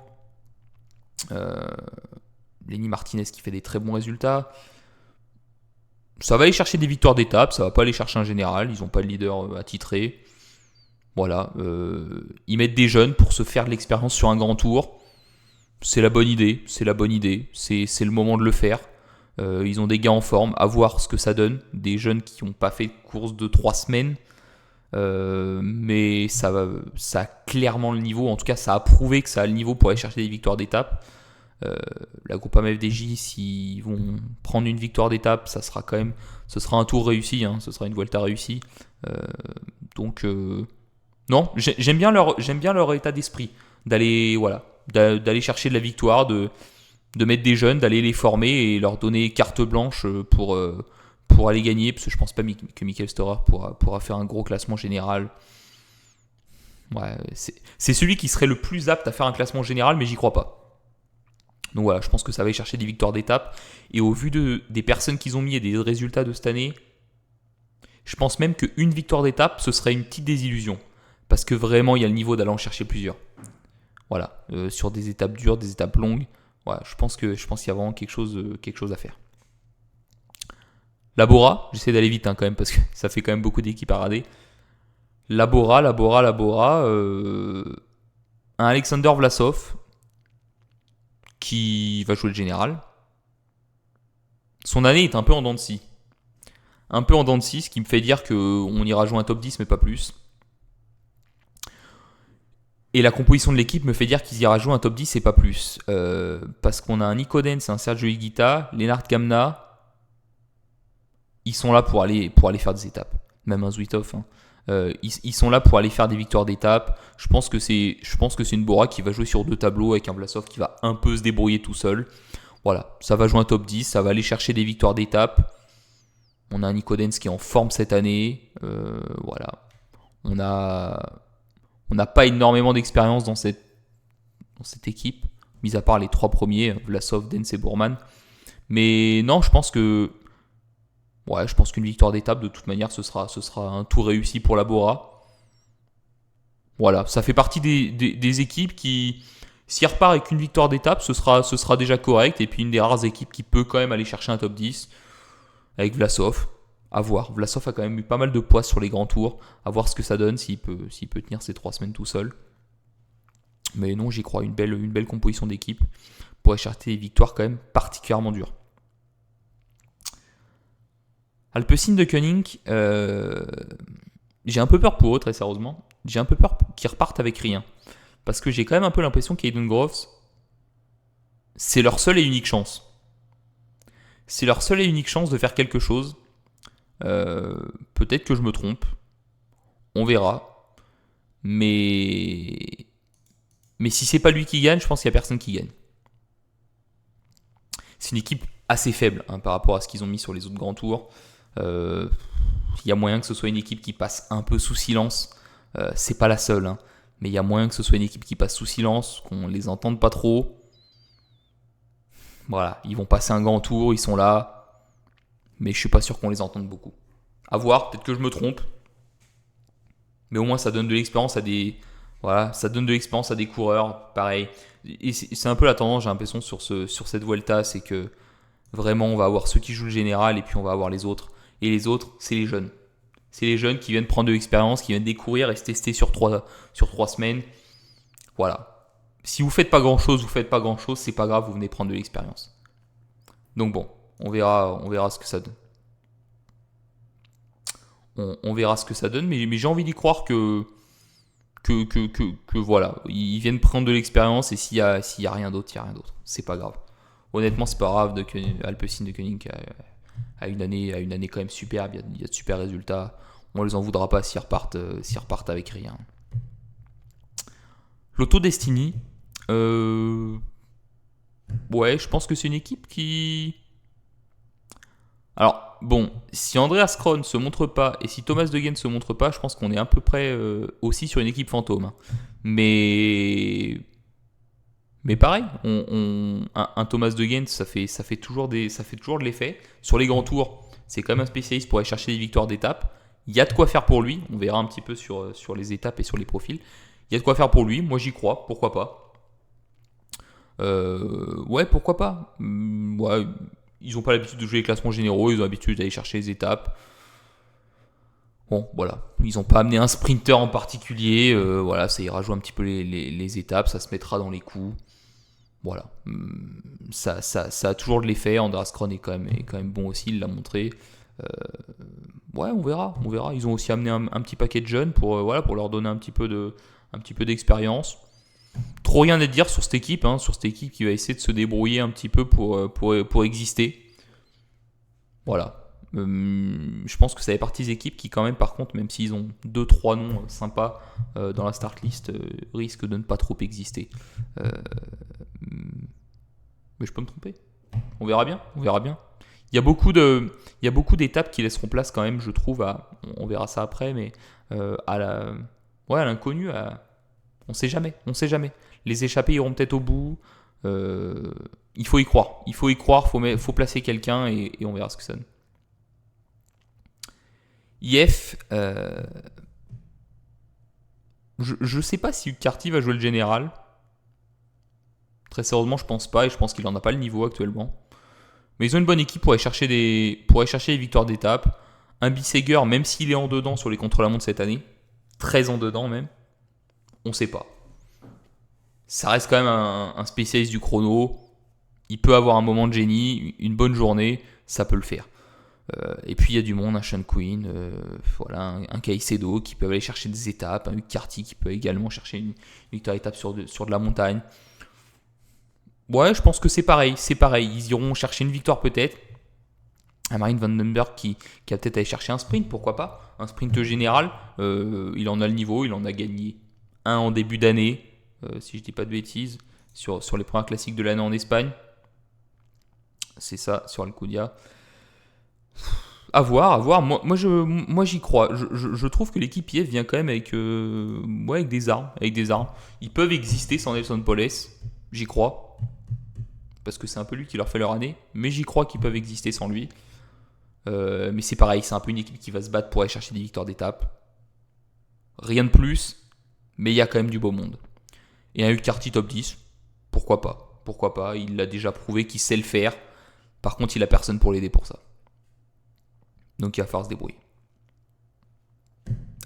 Lenny Martinez qui fait des très bons résultats. Ça va aller chercher des victoires d'étape, ça va pas aller chercher un général, ils n'ont pas de leader attitré. Voilà, ils mettent des jeunes pour se faire de l'expérience sur un grand tour. C'est la bonne idée, c'est le moment de le faire. Ils ont des gars en forme, à voir ce que ça donne. Des jeunes qui n'ont pas fait de course de 3 semaines. Mais ça a clairement le niveau. En tout cas, ça a prouvé que ça a le niveau pour aller chercher des victoires d'étape. La Groupama FDJ, s'ils vont prendre une victoire d'étape, ce sera un tour réussi. Hein, ce sera une Vuelta réussie. Donc, non, j'aime bien leur état d'esprit. D'aller chercher de la victoire, de mettre des jeunes, d'aller les former et leur donner carte blanche pour aller gagner, parce que je pense pas que Michael Storer pourra faire un gros classement général. Ouais, c'est celui qui serait le plus apte à faire un classement général, mais j'y crois pas. Donc voilà, je pense que ça va aller chercher des victoires d'étape. Et au vu des personnes qu'ils ont mis et des résultats de cette année, je pense même qu'une victoire d'étape, ce serait une petite désillusion. Parce que vraiment, il y a le niveau d'aller en chercher plusieurs. Voilà, sur des étapes dures, des étapes longues. Ouais, je pense qu'il y a vraiment quelque chose à faire. La Bora, j'essaie d'aller vite quand même parce que ça fait quand même beaucoup d'équipes à rader. La Bora, un Alexander Vlasov qui va jouer le général. Son année est un peu en dents de scie. Ce qui me fait dire qu'on ira jouer un top 10 mais pas plus. Et la composition de l'équipe me fait dire qu'ils ira jouer un top 10 et pas plus. Parce qu'on a un Nico Dens, un Sergio Higuita, Lennart Kamna. Ils sont là pour aller faire des étapes. Même un Zwitov. Hein. Ils sont là pour aller faire des victoires d'étapes. Je pense que c'est une Bora qui va jouer sur 2 tableaux avec un Vlasov qui va un peu se débrouiller tout seul. Voilà, ça va jouer un top 10, ça va aller chercher des victoires d'étapes. On a un Nico Dens qui est en forme cette année. Voilà. On n'a pas énormément d'expérience dans cette équipe, mis à part les 3 premiers, Vlasov, Dens et Bourman. Mais non, je pense qu'une victoire d'étape, de toute manière, ce sera un tour réussi pour la Bora. Voilà, ça fait partie des équipes qui, s'il repart avec une victoire d'étape, ce sera déjà correct. Et puis une des rares équipes qui peut quand même aller chercher un top 10, avec Vlasov. À voir. Vlasov a quand même eu pas mal de poids sur les grands tours. À voir ce que ça donne, s'il peut tenir ces 3 semaines tout seul. Mais non, j'y crois. Une belle composition d'équipe pour écarter des victoires quand même particulièrement dures. Alpecin de Koenig, j'ai un peu peur pour eux, très sérieusement. J'ai un peu peur qu'ils repartent avec rien. Parce que j'ai quand même un peu l'impression qu'Aiden Groves, c'est leur seule et unique chance. C'est leur seule et unique chance de faire quelque chose. Peut-être que je me trompe. On verra. Mais si c'est pas lui qui gagne, je pense qu'il n'y a personne qui gagne. C'est une équipe assez faible par rapport à ce qu'ils ont mis sur les autres grands tours. Il y a moyen que ce soit une équipe qui passe un peu sous silence. C'est pas la seule, mais il y a moyen que ce soit une équipe qui passe sous silence, qu'on les entende pas trop. Voilà, ils vont passer un grand tour, ils sont là, mais je suis pas sûr qu'on les entende beaucoup. À voir, peut-être que je me trompe, mais au moins ça donne de l'expérience à des coureurs, pareil. Et c'est un peu la tendance, j'ai l'impression, sur cette Vuelta, c'est que vraiment on va avoir ceux qui jouent le général et puis on va avoir les autres. Et les autres, c'est les jeunes. C'est les jeunes qui viennent prendre de l'expérience, qui viennent découvrir et se tester sur 3 semaines. Voilà. Si vous faites pas grand chose, c'est pas grave, vous venez prendre de l'expérience. Donc bon, on verra ce que ça donne. On verra ce que ça donne, mais j'ai envie d'y croire que voilà, ils viennent prendre de l'expérience et s'il y a rien d'autre, il y a rien d'autre. C'est pas grave. Honnêtement, c'est pas grave. Alpecin de Koenig a une année quand même superbe. Il y a de super résultats. On les en voudra pas s'ils repartent avec rien. Lotto Destiny, ouais, je pense que c'est une équipe qui. Alors, bon, si Andreas Kron se montre pas et si Thomas De Gendt se montre pas, je pense qu'on est à peu près aussi sur une équipe fantôme. Mais pareil, un Thomas De Gendt, ça fait toujours de l'effet. Sur les grands tours, c'est quand même un spécialiste pour aller chercher des victoires d'étape. Il y a de quoi faire pour lui. On verra un petit peu sur les étapes et sur les profils. Il y a de quoi faire pour lui. Moi, j'y crois. Pourquoi pas ? Ouais, pourquoi pas ? Ouais, ils n'ont pas l'habitude de jouer les classements généraux. Ils ont l'habitude d'aller chercher les étapes. Bon, voilà. Ils n'ont pas amené un sprinter en particulier. Voilà, ça ira jouer un petit peu les étapes. Ça se mettra dans les coups. Voilà. Ça a toujours de l'effet. Andreas Kron est quand même bon aussi. Il l'a montré. Ouais, on verra. Ils ont aussi amené un petit paquet de jeunes pour leur donner un petit peu d'expérience. Trop rien à dire sur cette équipe, qui va essayer de se débrouiller un petit peu pour exister. Voilà. Je pense que ça fait partie des équipes qui quand même, par contre, même s'ils ont 2-3 noms sympas dans la start list, risquent de ne pas trop exister. Mais je peux me tromper. On verra bien. Il y a beaucoup d'étapes qui laisseront place quand même, je trouve, on verra ça après, mais à l'inconnu, on sait jamais. Les échappés iront peut-être au bout. Il faut y croire. Faut placer quelqu'un et on verra ce que ça donne. IF, je ne sais pas si Carty va jouer le général. Très sérieusement, je pense pas et je pense qu'il n'en a pas le niveau actuellement. Mais ils ont une bonne équipe pour aller chercher des victoires d'étape. Un Bissegger, même s'il est en dedans sur les contre-la-montre cette année, très en dedans même, on ne sait pas. Ça reste quand même un spécialiste du chrono. Il peut avoir un moment de génie, une bonne journée, ça peut le faire. Et puis il y a du monde, un Sean Quinn, voilà, un Caicedo qui peut aller chercher des étapes, un Hugh Carty qui peut également chercher une victoire d'étape sur de la montagne. Ouais, je pense que c'est pareil. Ils iront chercher une victoire peut-être. Un Marijn van den Berg qui a peut-être allé chercher un sprint, pourquoi pas. Un sprint général. Il en a le niveau, il en a gagné un en début d'année, si je dis pas de bêtises, sur les premiers classiques de l'année en Espagne. C'est ça, sur Alcudia. À voir. Moi j'y crois. Je trouve que l'équipe IF vient quand même avec des armes. Ils peuvent exister sans Nelson Poles. J'y crois. Parce que c'est un peu lui qui leur fait leur année. Mais j'y crois qu'ils peuvent exister sans lui. Mais c'est pareil, c'est un peu une équipe qui va se battre pour aller chercher des victoires d'étape. Rien de plus. Mais il y a quand même du beau monde. Et un Hugh Carty top 10. Pourquoi pas. Il l'a déjà prouvé qu'il sait le faire. Par contre, il a personne pour l'aider pour ça. Donc il va falloir se débrouiller.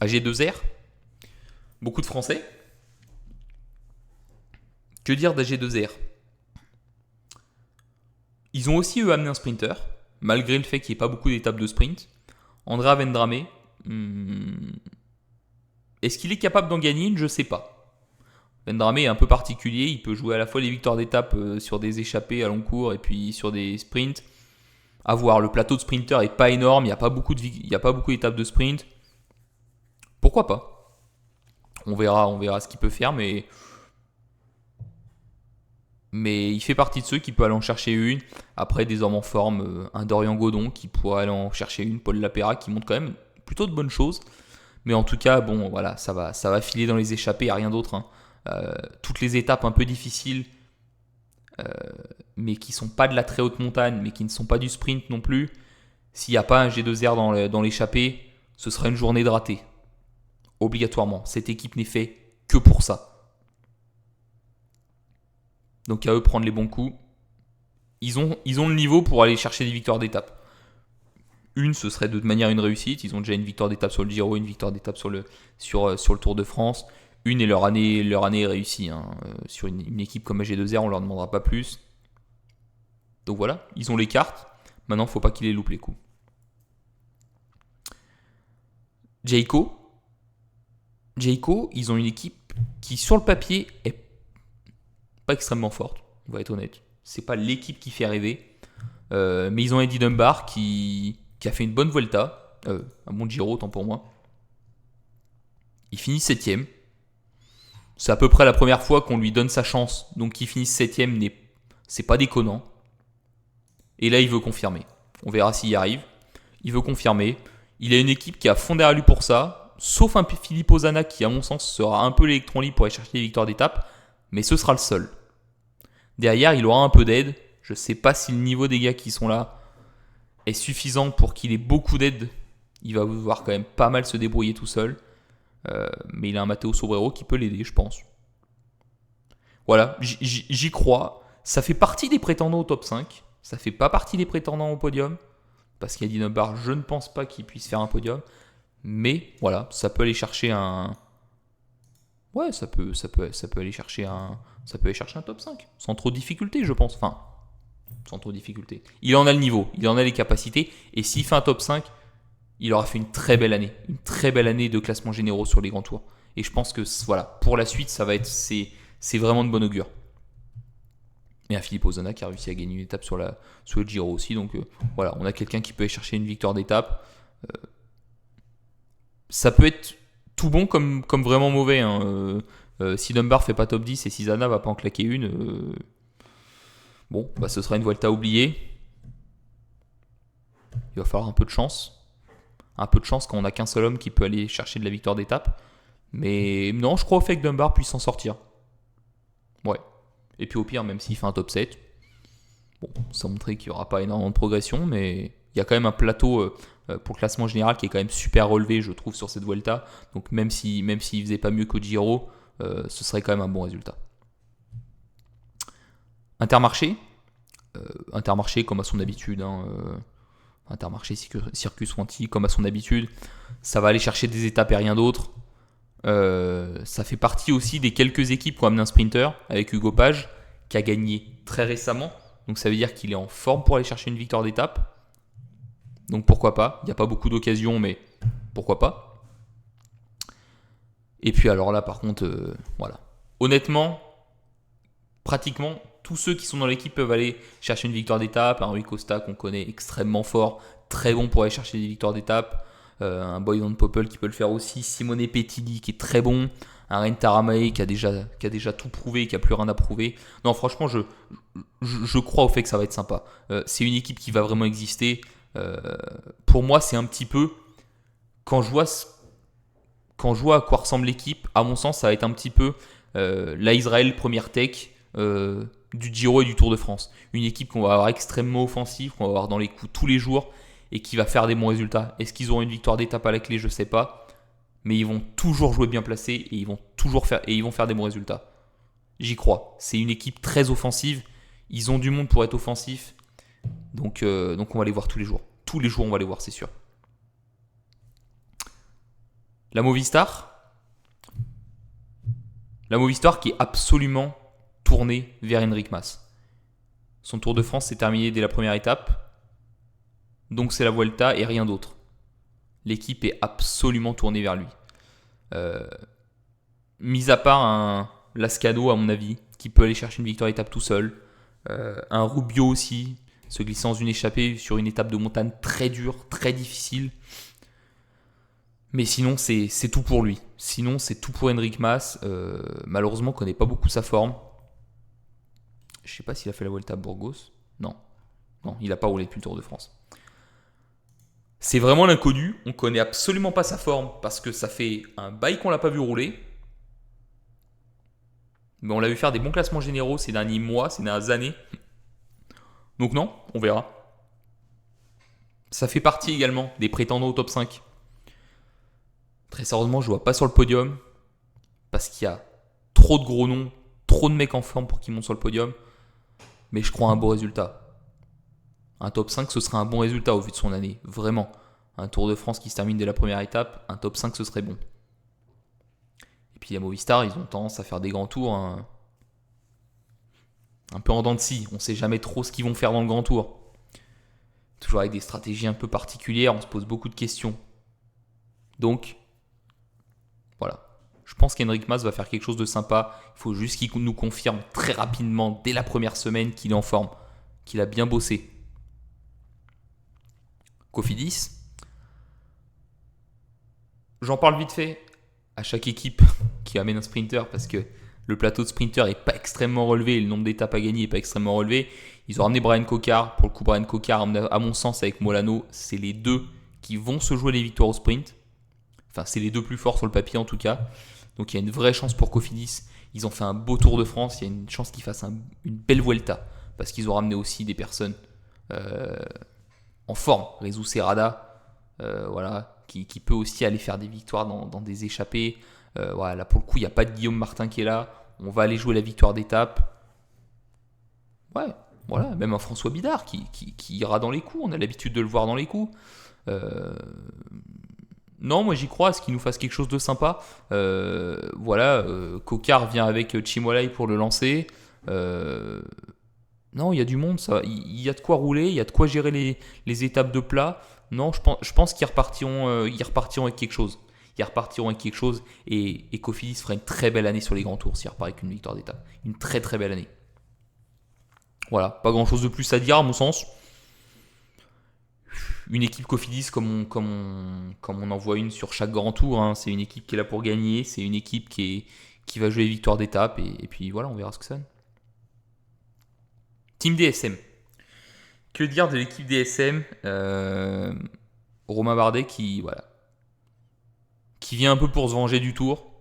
AG2R, beaucoup de Français. Que dire d'AG2R? Ils ont aussi amené un sprinter, malgré le fait qu'il n'y ait pas beaucoup d'étapes de sprint. Andrea Vendrame. Est-ce qu'il est capable d'en gagner une? Je ne sais pas. Vendrame est un peu particulier. Il peut jouer à la fois les victoires d'étape sur des échappées à long cours et puis sur des sprints. À voir, le plateau de sprinter est pas énorme, il n'y a pas beaucoup d'étapes de sprint. Pourquoi pas? On verra ce qu'il peut faire, mais il fait partie de ceux qui peuvent aller en chercher une. Après, des hommes en forme, un Dorian Godon qui pourrait aller en chercher une, Paul Lapera qui montre quand même plutôt de bonnes choses. Mais en tout cas, bon, voilà, ça va filer dans les échappées, il n'y a rien d'autre. Hein. Toutes les étapes un peu difficiles, mais qui ne sont pas de la très haute montagne, mais qui ne sont pas du sprint non plus, s'il n'y a pas un G2R dans l'échappée, ce sera une journée de raté. Obligatoirement. Cette équipe n'est faite que pour ça. Donc à eux prendre les bons coups. Ils ont le niveau pour aller chercher des victoires d'étape. Une, ce serait de manière une réussite. Ils ont déjà une victoire d'étape sur le Giro, une victoire d'étape sur le Tour de France. Une et leur année est réussie. Hein. Sur une équipe comme AG2R, on ne leur demandera pas plus. Donc voilà, ils ont les cartes. Maintenant, il ne faut pas qu'ils les loupent les coups. Jayco, ils ont une équipe qui, sur le papier, est pas extrêmement forte. On va être honnête. C'est pas l'équipe qui fait rêver. Mais ils ont Eddie Dunbar qui a fait une bonne Vuelta. Un bon Giro, autant pour moi. Il finit 7ème. C'est à peu près la première fois qu'on lui donne sa chance. Donc qu'il finisse 7ème, c'est pas déconnant. Et là, il veut confirmer. On verra s'il y arrive. Il veut confirmer. Il a une équipe qui a fond derrière lui pour ça. Sauf un Filippo Zana qui, à mon sens, sera un peu l'électron libre pour aller chercher des victoires d'étape. Mais ce sera le seul. Derrière, il aura un peu d'aide. Je ne sais pas si le niveau des gars qui sont là est suffisant pour qu'il ait beaucoup d'aide. Il va devoir quand même pas mal se débrouiller tout seul. Mais il a un Matteo Sobrero qui peut l'aider, je pense. Voilà, j'y crois. Ça fait partie des prétendants au top 5. Ça fait pas partie des prétendants au podium. Parce qu'Eddie Dunbar, je ne pense pas qu'il puisse faire un podium. Mais voilà, ça peut aller chercher un... Ouais, ça peut aller chercher un... Ça peut aller chercher un top 5. Sans trop de difficulté, je pense. Enfin, sans trop de difficulté. Il en a le niveau, il en a les capacités. Et s'il fait un top 5, il aura fait une très belle année. Une très belle année de classement généraux sur les grands tours. Et je pense que voilà, pour la suite, ça va être... C'est vraiment de bon augure. Et un Filippo Zana qui a réussi à gagner une étape sur le Giro aussi. Donc voilà, on a quelqu'un qui peut aller chercher une victoire d'étape. Ça peut être tout bon comme vraiment mauvais. Hein. Si Dunbar fait pas top 10 et si Zana va pas en claquer une, bon, bah, ce sera une Vuelta oubliée. Il va falloir un peu de chance. Un peu de chance quand on n'a qu'un seul homme qui peut aller chercher de la victoire d'étape. Mais non, je crois au fait que Dunbar puisse s'en sortir. Ouais. Et puis au pire, même s'il fait un top 7, bon, ça montrait qu'il n'y aura pas énormément de progression, mais il y a quand même un plateau pour le classement général qui est quand même super relevé, je trouve, sur cette Vuelta. Donc même s'il faisait pas mieux qu'au Giro, ce serait quand même un bon résultat. Intermarché, comme à son habitude, hein, Intermarché, Circus Wanty, comme à son habitude, ça va aller chercher des étapes et rien d'autre. Ça fait partie aussi des quelques équipes qui ont amené un sprinter avec Hugo Page qui a gagné très récemment, donc ça veut dire qu'il est en forme pour aller chercher une victoire d'étape. Donc pourquoi pas. Il n'y a pas beaucoup d'occasions, mais pourquoi pas. Et puis alors là, par contre, voilà. Honnêtement, pratiquement tous ceux qui sont dans l'équipe peuvent aller chercher une victoire d'étape. Un Rui Costa qu'on connaît extrêmement fort, très bon pour aller chercher des victoires d'étape. Un Boy Van Poppel qui peut le faire aussi. Simone Petini qui est très bon. Un Ren Taramae qui a déjà tout prouvé, qui a plus rien à prouver. Non, franchement, je crois au fait que ça va être sympa. C'est une équipe qui va vraiment exister. Pour moi, c'est un petit peu quand je vois à quoi ressemble l'équipe. À mon sens, ça va être un petit peu la Israël première tech du Giro et du Tour de France. Une équipe qu'on va avoir extrêmement offensive, qu'on va avoir dans les coups tous les jours et qui va faire des bons résultats. Est-ce qu'ils auront une victoire d'étape à la clé? Je sais pas. Mais ils vont toujours jouer bien placé et ils vont faire des bons résultats. J'y crois. C'est une équipe très offensive. Ils ont du monde pour être offensifs. Donc on va les voir tous les jours. Tous les jours, on va les voir, c'est sûr. La Movistar qui est absolument tournée vers Enric Mas. Son Tour de France s'est terminé dès la première étape. Donc c'est la Vuelta et rien d'autre. L'équipe est absolument tournée vers lui. Mis à part un Lascano, à mon avis, qui peut aller chercher une victoire d'étape tout seul. Un Rubio aussi, se glissant dans une échappée sur une étape de montagne très dure, très difficile. Mais sinon, c'est tout pour lui. Sinon, c'est tout pour Enric Mas. Malheureusement, on ne connaît pas beaucoup sa forme. Je ne sais pas s'il a fait la Vuelta à Burgos. Non, il n'a pas roulé depuis le Tour de France. C'est vraiment l'inconnu. On ne connaît absolument pas sa forme parce que ça fait un bail qu'on ne l'a pas vu rouler. Mais on l'a vu faire des bons classements généraux ces derniers mois, ces dernières années. Donc non, on verra. Ça fait partie également des prétendants au top 5. Très sérieusement, je ne vois pas sur le podium parce qu'il y a trop de gros noms, trop de mecs en forme pour qu'ils montent sur le podium. Mais je crois à un beau résultat. Un top 5, ce serait un bon résultat au vu de son année. Vraiment. Un Tour de France qui se termine dès la première étape, un top 5, ce serait bon. Et puis les Movistar, ils ont tendance à faire des grands tours un peu en dents de scie. On ne sait jamais trop ce qu'ils vont faire dans le grand tour. Toujours avec des stratégies un peu particulières, on se pose beaucoup de questions. Donc, voilà. Je pense qu'Enric Mas va faire quelque chose de sympa. Il faut juste qu'il nous confirme très rapidement, dès la première semaine, qu'il est en forme, qu'il a bien bossé. Cofidis, j'en parle vite fait à chaque équipe qui amène un sprinter parce que le plateau de sprinter n'est pas extrêmement relevé et le nombre d'étapes à gagner n'est pas extrêmement relevé. Ils ont ramené Brian Cocard. Pour le coup, Brian Cocard, à mon sens, avec Molano, c'est les deux qui vont se jouer les victoires au sprint. Enfin, c'est les deux plus forts sur le papier en tout cas. Donc il y a une vraie chance pour Cofidis. Ils ont fait un beau Tour de France. Il y a une chance qu'ils fassent une belle Vuelta parce qu'ils ont ramené aussi des personnes en forme. Rezou Serrada, voilà, qui peut aussi aller faire des victoires dans des échappées. Voilà, là, pour le coup, il n'y a pas de Guillaume Martin qui est là. On va aller jouer la victoire d'étape. Ouais, voilà, même un François Bidard qui ira dans les coups. On a l'habitude de le voir dans les coups. Non, moi j'y crois à ce qu'il nous fasse quelque chose de sympa. Voilà, Cocard vient avec Chimolai pour le lancer. Non, il y a du monde, ça. Il y a de quoi rouler, il y a de quoi gérer les étapes de plat. Non, je pense qu'ils repartiront avec quelque chose. Ils repartiront avec quelque chose et Cofidis fera une très belle année sur les grands tours s'il repart avec une victoire d'étape. Une très très belle année. Voilà, pas grand chose de plus à dire à mon sens. Une équipe Cofidis comme on en voit une sur chaque grand tour. Hein. C'est une équipe qui est là pour gagner. C'est une équipe qui va jouer les victoires d'étape. Et puis voilà, on verra ce que ça donne. Team DSM. Que dire de l'équipe DSM Romain Bardet qui vient un peu pour se venger du tour.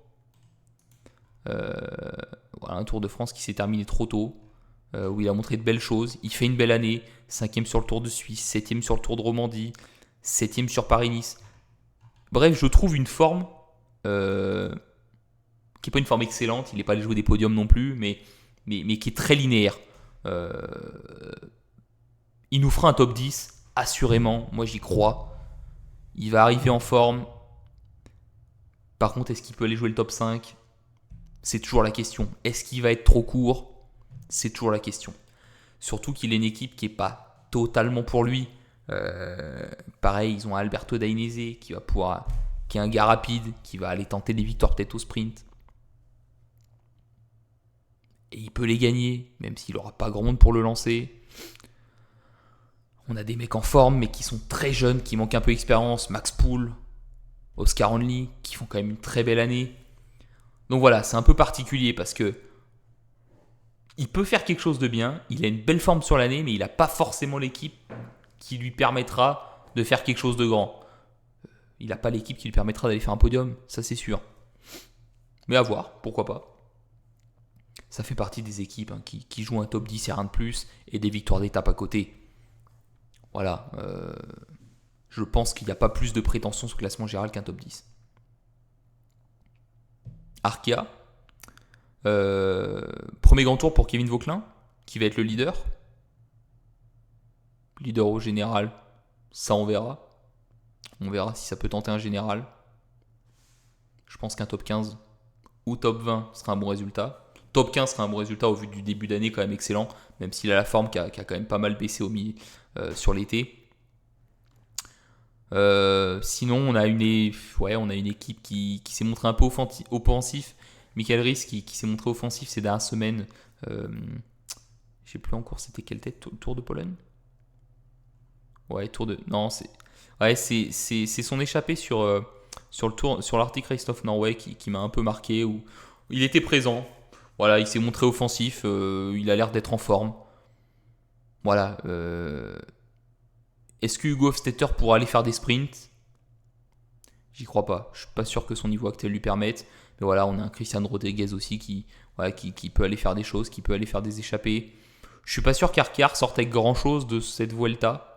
Voilà, un Tour de France qui s'est terminé trop tôt. Où il a montré de belles choses. Il fait une belle année. 5e sur le Tour de Suisse, 7e sur le Tour de Romandie, 7e sur Paris-Nice. Bref, je trouve une forme qui n'est pas une forme excellente. Il n'est pas allé jouer des podiums non plus, mais qui est très linéaire. Il nous fera un top 10, assurément. Moi, j'y crois. Il va arriver en forme. Par contre, est-ce qu'il peut aller jouer le top 5 ? C'est toujours la question. Est-ce qu'il va être trop court ? C'est toujours la question. Surtout qu'il est une équipe qui n'est pas totalement pour lui. Pareil, ils ont Alberto Dainese qui est un gars rapide, qui va aller tenter des victoires peut-être au sprint. Et il peut les gagner, même s'il n'aura pas grand monde pour le lancer. On a des mecs en forme, mais qui sont très jeunes, qui manquent un peu d'expérience. Max Poole, Oscar Only, qui font quand même une très belle année. Donc voilà, c'est un peu particulier parce que il peut faire quelque chose de bien. Il a une belle forme sur l'année, mais il n'a pas forcément l'équipe qui lui permettra de faire quelque chose de grand. Il n'a pas l'équipe qui lui permettra d'aller faire un podium, ça c'est sûr. Mais à voir, pourquoi pas. Ça fait partie des équipes qui jouent un top 10 et rien de plus, et des victoires d'étape à côté. Voilà, je pense qu'il n'y a pas plus de prétention sur le classement général qu'un top 10. Arkea, premier grand tour pour Kevin Vauquelin, qui va être le leader. Leader au général, ça on verra. On verra si ça peut tenter un général. Je pense qu'un top 15 ou top 20 sera un bon résultat. Top 15 sera un bon résultat au vu du début d'année quand même excellent, même s'il a la forme qui a quand même pas mal baissé sur l'été. Sinon, on a une équipe qui s'est montrée un peu offensif. Michael Ries qui s'est montré offensif ces dernières semaines. Je ne sais plus encore c'était quelle tête, Tour de Pologne. Ouais, Tour de... Non, c'est son échappée sur le tour, sur l'Arctic Race of Norway qui m'a un peu marqué, où il était présent. Voilà, il s'est montré offensif, il a l'air d'être en forme. Voilà. Est-ce que Hugo Hofstetter pourra aller faire des sprints ? J'y crois pas. Je suis pas sûr que son niveau actuel lui permette. Mais voilà, on a un Christian Rodriguez aussi qui peut aller faire des choses, qui peut aller faire des échappées. Je suis pas sûr qu'Arcar sorte avec grand chose de cette Vuelta.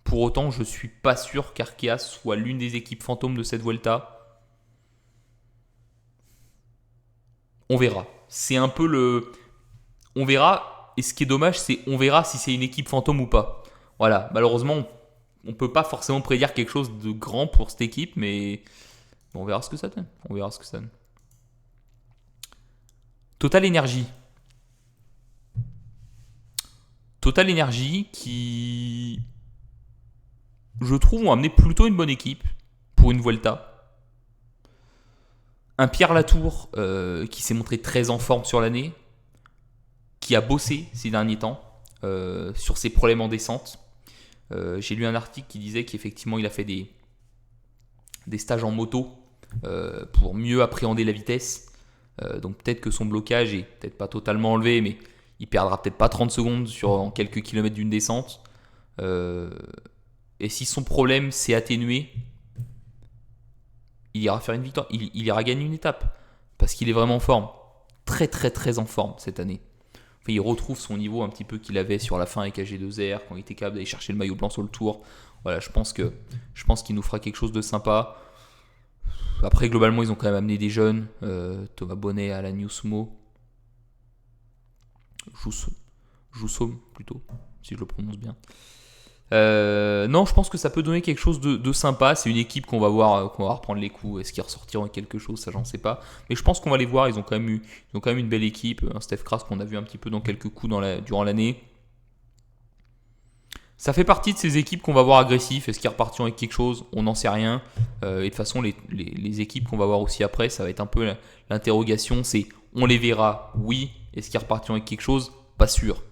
Pour autant, je suis pas sûr qu'Arkea soit l'une des équipes fantômes de cette Vuelta. On verra. C'est un peu le... On verra. Et ce qui est dommage, c'est on verra si c'est une équipe fantôme ou pas. Voilà, malheureusement, on ne peut pas forcément prédire quelque chose de grand pour cette équipe, mais on verra ce que ça donne. Total Energy. Total Energy qui, je trouve, ont amené plutôt une bonne équipe pour une Vuelta. Un Pierre Latour qui s'est montré très en forme sur l'année, qui a bossé ces derniers temps sur ses problèmes en descente. J'ai lu un article qui disait qu'effectivement il a fait des stages en moto pour mieux appréhender la vitesse. Donc peut-être que son blocage est peut-être pas totalement enlevé, mais il perdra peut-être pas 30 secondes en quelques kilomètres d'une descente. Et si son problème s'est atténué, il ira faire une victoire, il ira gagner une étape, parce qu'il est vraiment en forme. Très très très en forme cette année. Enfin, il retrouve son niveau un petit peu qu'il avait sur la fin avec AG2R, quand il était capable d'aller chercher le maillot blanc sur le tour. Voilà, je pense qu'il nous fera quelque chose de sympa. Après, globalement, ils ont quand même amené des jeunes. Thomas Bonnet, Alan Newsmo. Joussom, plutôt, si je le prononce bien. Non, je pense que ça peut donner quelque chose de sympa. C'est une équipe qu'on va voir prendre les coups. Est-ce qu'ils ressortiront quelque chose? Ça, j'en sais pas. Mais je pense qu'on va les voir. Ils ont quand même une belle équipe. Un Steph Kras qu'on a vu un petit peu dans quelques coups durant l'année. Ça fait partie de ces équipes qu'on va voir agressifs. Est-ce qu'ils repartiront avec quelque chose? On n'en sait rien. Et de toute façon, les équipes qu'on va voir aussi après, ça va être un peu l'interrogation. C'est on les verra, oui. Est-ce qu'ils repartiront avec quelque chose? Pas sûr.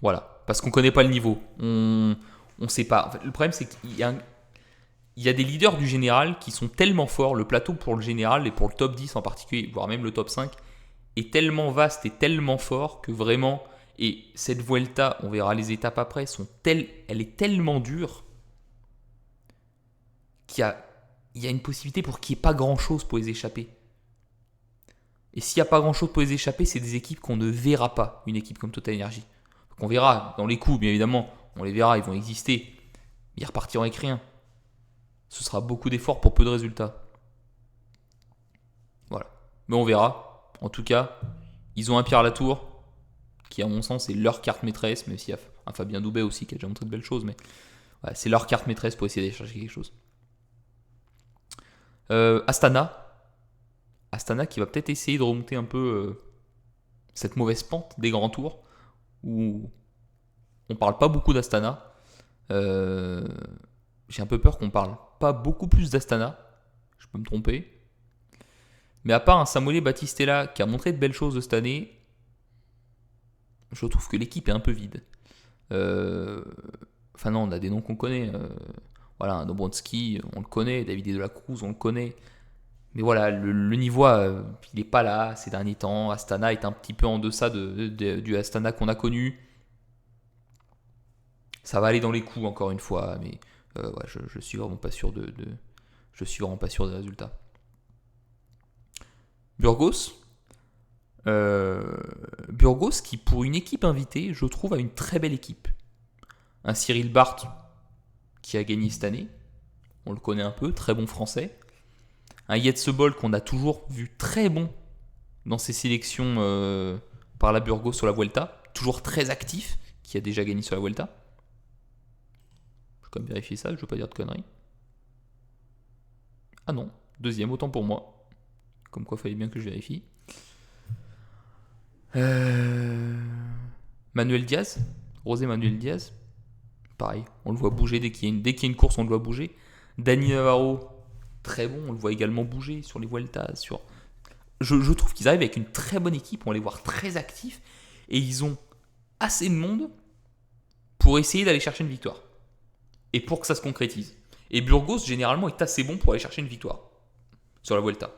Voilà. Parce qu'on ne connaît pas le niveau. On ne sait pas. En fait, le problème, c'est qu'il y a des leaders du général qui sont tellement forts. Le plateau pour le général et pour le top 10 en particulier, voire même le top 5, est tellement vaste et tellement fort que vraiment... Et cette Vuelta, on verra les étapes après, elle est tellement dure qu'il y a une possibilité pour qu'il n'y ait pas grand-chose pour les échapper. Et s'il n'y a pas grand-chose pour les échapper, c'est des équipes qu'on ne verra pas, une équipe comme Total Energy. Donc on verra dans les coups, bien évidemment, on les verra, ils vont exister. Ils repartiront avec rien. Ce sera beaucoup d'efforts pour peu de résultats. Voilà. Mais on verra. En tout cas, ils ont un Pierre Latour, qui à mon sens est leur carte maîtresse, même s'il y a un Fabien Doubet aussi qui a déjà montré de belles choses, mais ouais, c'est leur carte maîtresse pour essayer d'aller chercher quelque chose. Astana qui va peut-être essayer de remonter un peu cette mauvaise pente des grands tours, où on parle pas beaucoup d'Astana. J'ai un peu peur qu'on parle pas beaucoup plus d'Astana. Je peux me tromper. Mais à part un Samuele Battistella qui a montré de belles choses cette année, je trouve que l'équipe est un peu vide. Enfin non, on a des noms qu'on connaît. Voilà, un Dobronski, on le connaît. David de la Cruz, on le connaît. Mais voilà, le niveau, il n'est pas là ces derniers temps. Astana est un petit peu en deçà du Astana qu'on a connu. Ça va aller dans les coups encore une fois, mais ouais, je suis vraiment pas sûr je suis vraiment pas sûr des résultats. Burgos, Burgos qui pour une équipe invitée, je trouve a une très belle équipe. Un Cyril Barth qui a gagné cette année, on le connaît un peu, très bon français. Un Yetzebol qu'on a toujours vu très bon dans ses sélections par la Burgos sur la Vuelta, toujours très actif, qui a déjà gagné sur la Vuelta. Je vais quand même vérifier ça, je ne veux pas dire de conneries. Ah non, deuxième, autant pour moi. Comme quoi, il fallait bien que je vérifie. Manuel Diaz, José Manuel Diaz, pareil, on le voit bouger dès qu'il y a une course, on le voit bouger. Dani Navarro, très bon, on le voit également bouger sur les Vueltas. Je trouve qu'ils arrivent avec une très bonne équipe, on va les voir très actifs, et ils ont assez de monde pour essayer d'aller chercher une victoire. Et pour que ça se concrétise. Et Burgos, généralement, est assez bon pour aller chercher une victoire sur la Vuelta.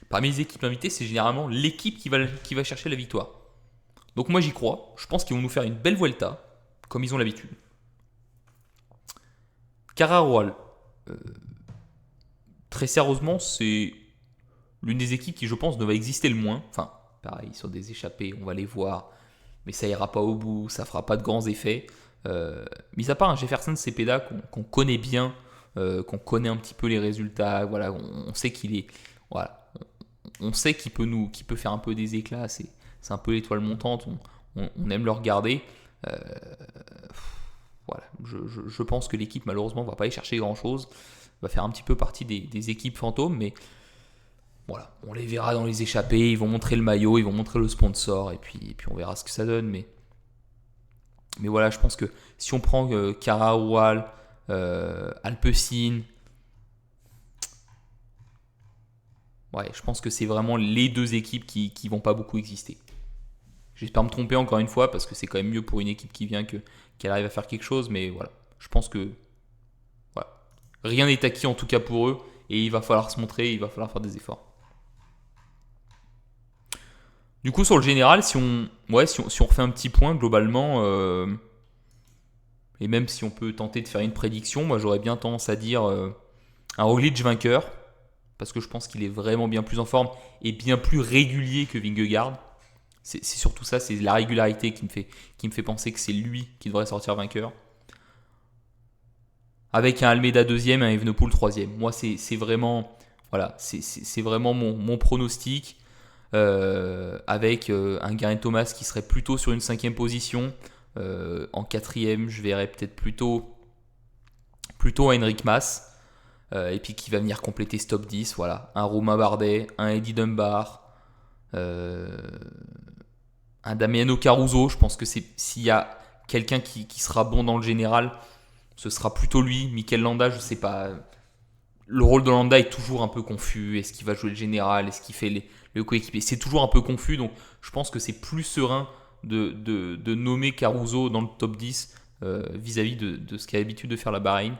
Parmi les équipes invitées, c'est généralement l'équipe qui va chercher la victoire. Donc moi, j'y crois. Je pense qu'ils vont nous faire une belle Vuelta, comme ils ont l'habitude. Cararual, très sérieusement, c'est l'une des équipes qui, je pense, ne va exister le moins. Enfin, pareil, sur des échappées, on va les voir, mais ça ira pas au bout, ça fera pas de grands effets. Mis à part un Jefferson Cepeda qu'on connaît bien, qu'on connaît un petit peu les résultats, voilà, on sait qu'il est, voilà, on sait qu'il peut faire un peu des éclats, c'est un peu l'étoile montante, on aime le regarder. Voilà, je pense que l'équipe malheureusement va pas aller chercher grand chose, va faire un petit peu partie des équipes fantômes, mais voilà, on les verra dans les échappées, ils vont montrer le maillot, ils vont montrer le sponsor, et puis on verra ce que ça donne, mais voilà, je pense que si on prend Cararual, Alpecin, ouais, je pense que c'est vraiment les deux équipes qui vont pas beaucoup exister. J'espère me tromper encore une fois, parce que c'est quand même mieux pour une équipe qui vient qu'elle arrive à faire quelque chose, mais voilà, je pense que voilà, rien n'est acquis en tout cas pour eux, et il va falloir se montrer, il va falloir faire des efforts. Du coup, sur le général, si on refait un petit point globalement, et même si on peut tenter de faire une prédiction, moi j'aurais bien tendance à dire un Roglic vainqueur, parce que je pense qu'il est vraiment bien plus en forme et bien plus régulier que Vingegaard. C'est surtout ça, c'est la régularité qui me fait penser que c'est lui qui devrait sortir vainqueur. Avec un Almeida deuxième et un Evenepoel troisième. Moi, c'est vraiment, voilà, c'est vraiment mon pronostic. Avec un Geraint Thomas qui serait plutôt sur une 5e position. En 4e, je verrais peut-être plutôt Henrik Mas. Et puis qui va venir compléter ce top 10. Voilà. Un Romain Bardet, un Eddie Dunbar, un Damiano Caruso. Je pense que s'il y a quelqu'un qui sera bon dans le général, ce sera plutôt lui. Mikel Landa, je sais pas. Le rôle de Landa est toujours un peu confus. Est-ce qu'il va jouer le général? Est-ce qu'il fait le coéquipier? C'est toujours un peu confus. Donc je pense que c'est plus serein de nommer Caruso dans le top 10 vis-à-vis de ce qu'a l'habitude de faire la Bahreïn.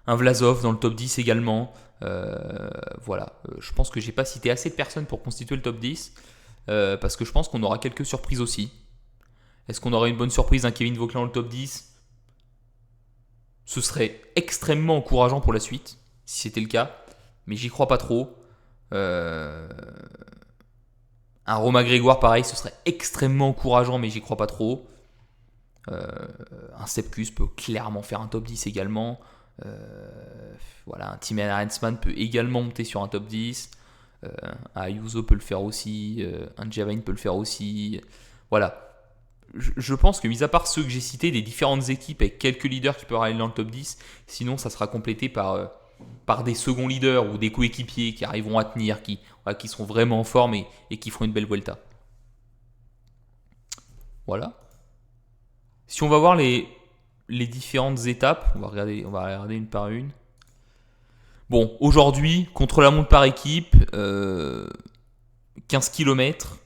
Un Vlasov dans le top 10 également. Voilà. Je pense que j'ai pas cité assez de personnes pour constituer le top 10. Parce que je pense qu'on aura quelques surprises aussi. Est-ce qu'on aura une bonne surprise, un Kevin Vauquelin dans le top 10? Ce serait extrêmement encourageant pour la suite, si c'était le cas. Mais j'y crois pas trop. Un Romain Grégoire, pareil, ce serait extrêmement encourageant, mais j'y crois pas trop. Un Sepkus peut clairement faire un top 10 également. Voilà, un Tim Arensman peut également monter sur un top 10. Un Ayuso peut le faire aussi. Un Javine peut le faire aussi. Voilà. Je pense que, mis à part ceux que j'ai cités, des différentes équipes avec quelques leaders qui peuvent aller dans le top 10, sinon ça sera complété par des seconds leaders ou des coéquipiers qui arriveront à tenir, qui seront vraiment en forme et qui feront une belle Vuelta. Voilà. Si on va voir les différentes étapes, on va regarder une par une. Bon, aujourd'hui, contre-la-montre par équipe, 15 km,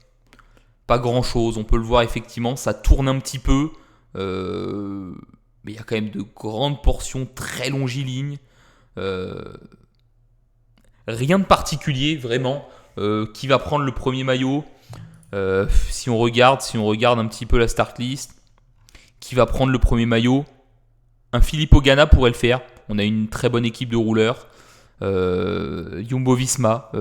pas grand-chose. On peut le voir effectivement, ça tourne un petit peu. Mais il y a quand même de grandes portions très longilignes. Rien de particulier, vraiment. Qui va prendre le premier maillot si on regarde un petit peu la start list, qui va prendre le premier maillot? Un Filippo Ganna pourrait le faire. On a une très bonne équipe de rouleurs. Jumbo Visma,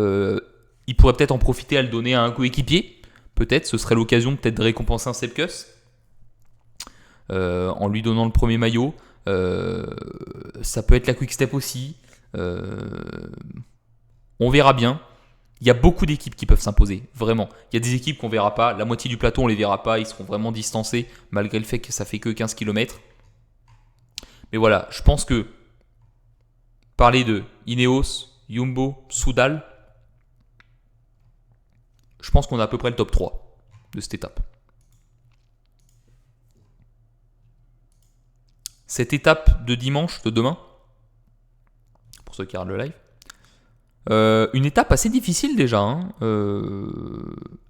il pourrait peut-être en profiter à le donner à un coéquipier. Peut-être, ce serait l'occasion peut-être de récompenser un Sepkus en lui donnant le premier maillot. Ça peut être la Quick Step aussi. On verra bien. Il y a beaucoup d'équipes qui peuvent s'imposer, vraiment. Il y a des équipes qu'on ne verra pas. La moitié du plateau, on ne les verra pas. Ils seront vraiment distancés, malgré le fait que ça fait que 15 km. Mais voilà, je pense que parler de Ineos, Jumbo, Soudal, je pense qu'on a à peu près le top 3 de cette étape. Cette étape de dimanche, de demain, pour ceux qui regardent le live, une étape assez difficile déjà,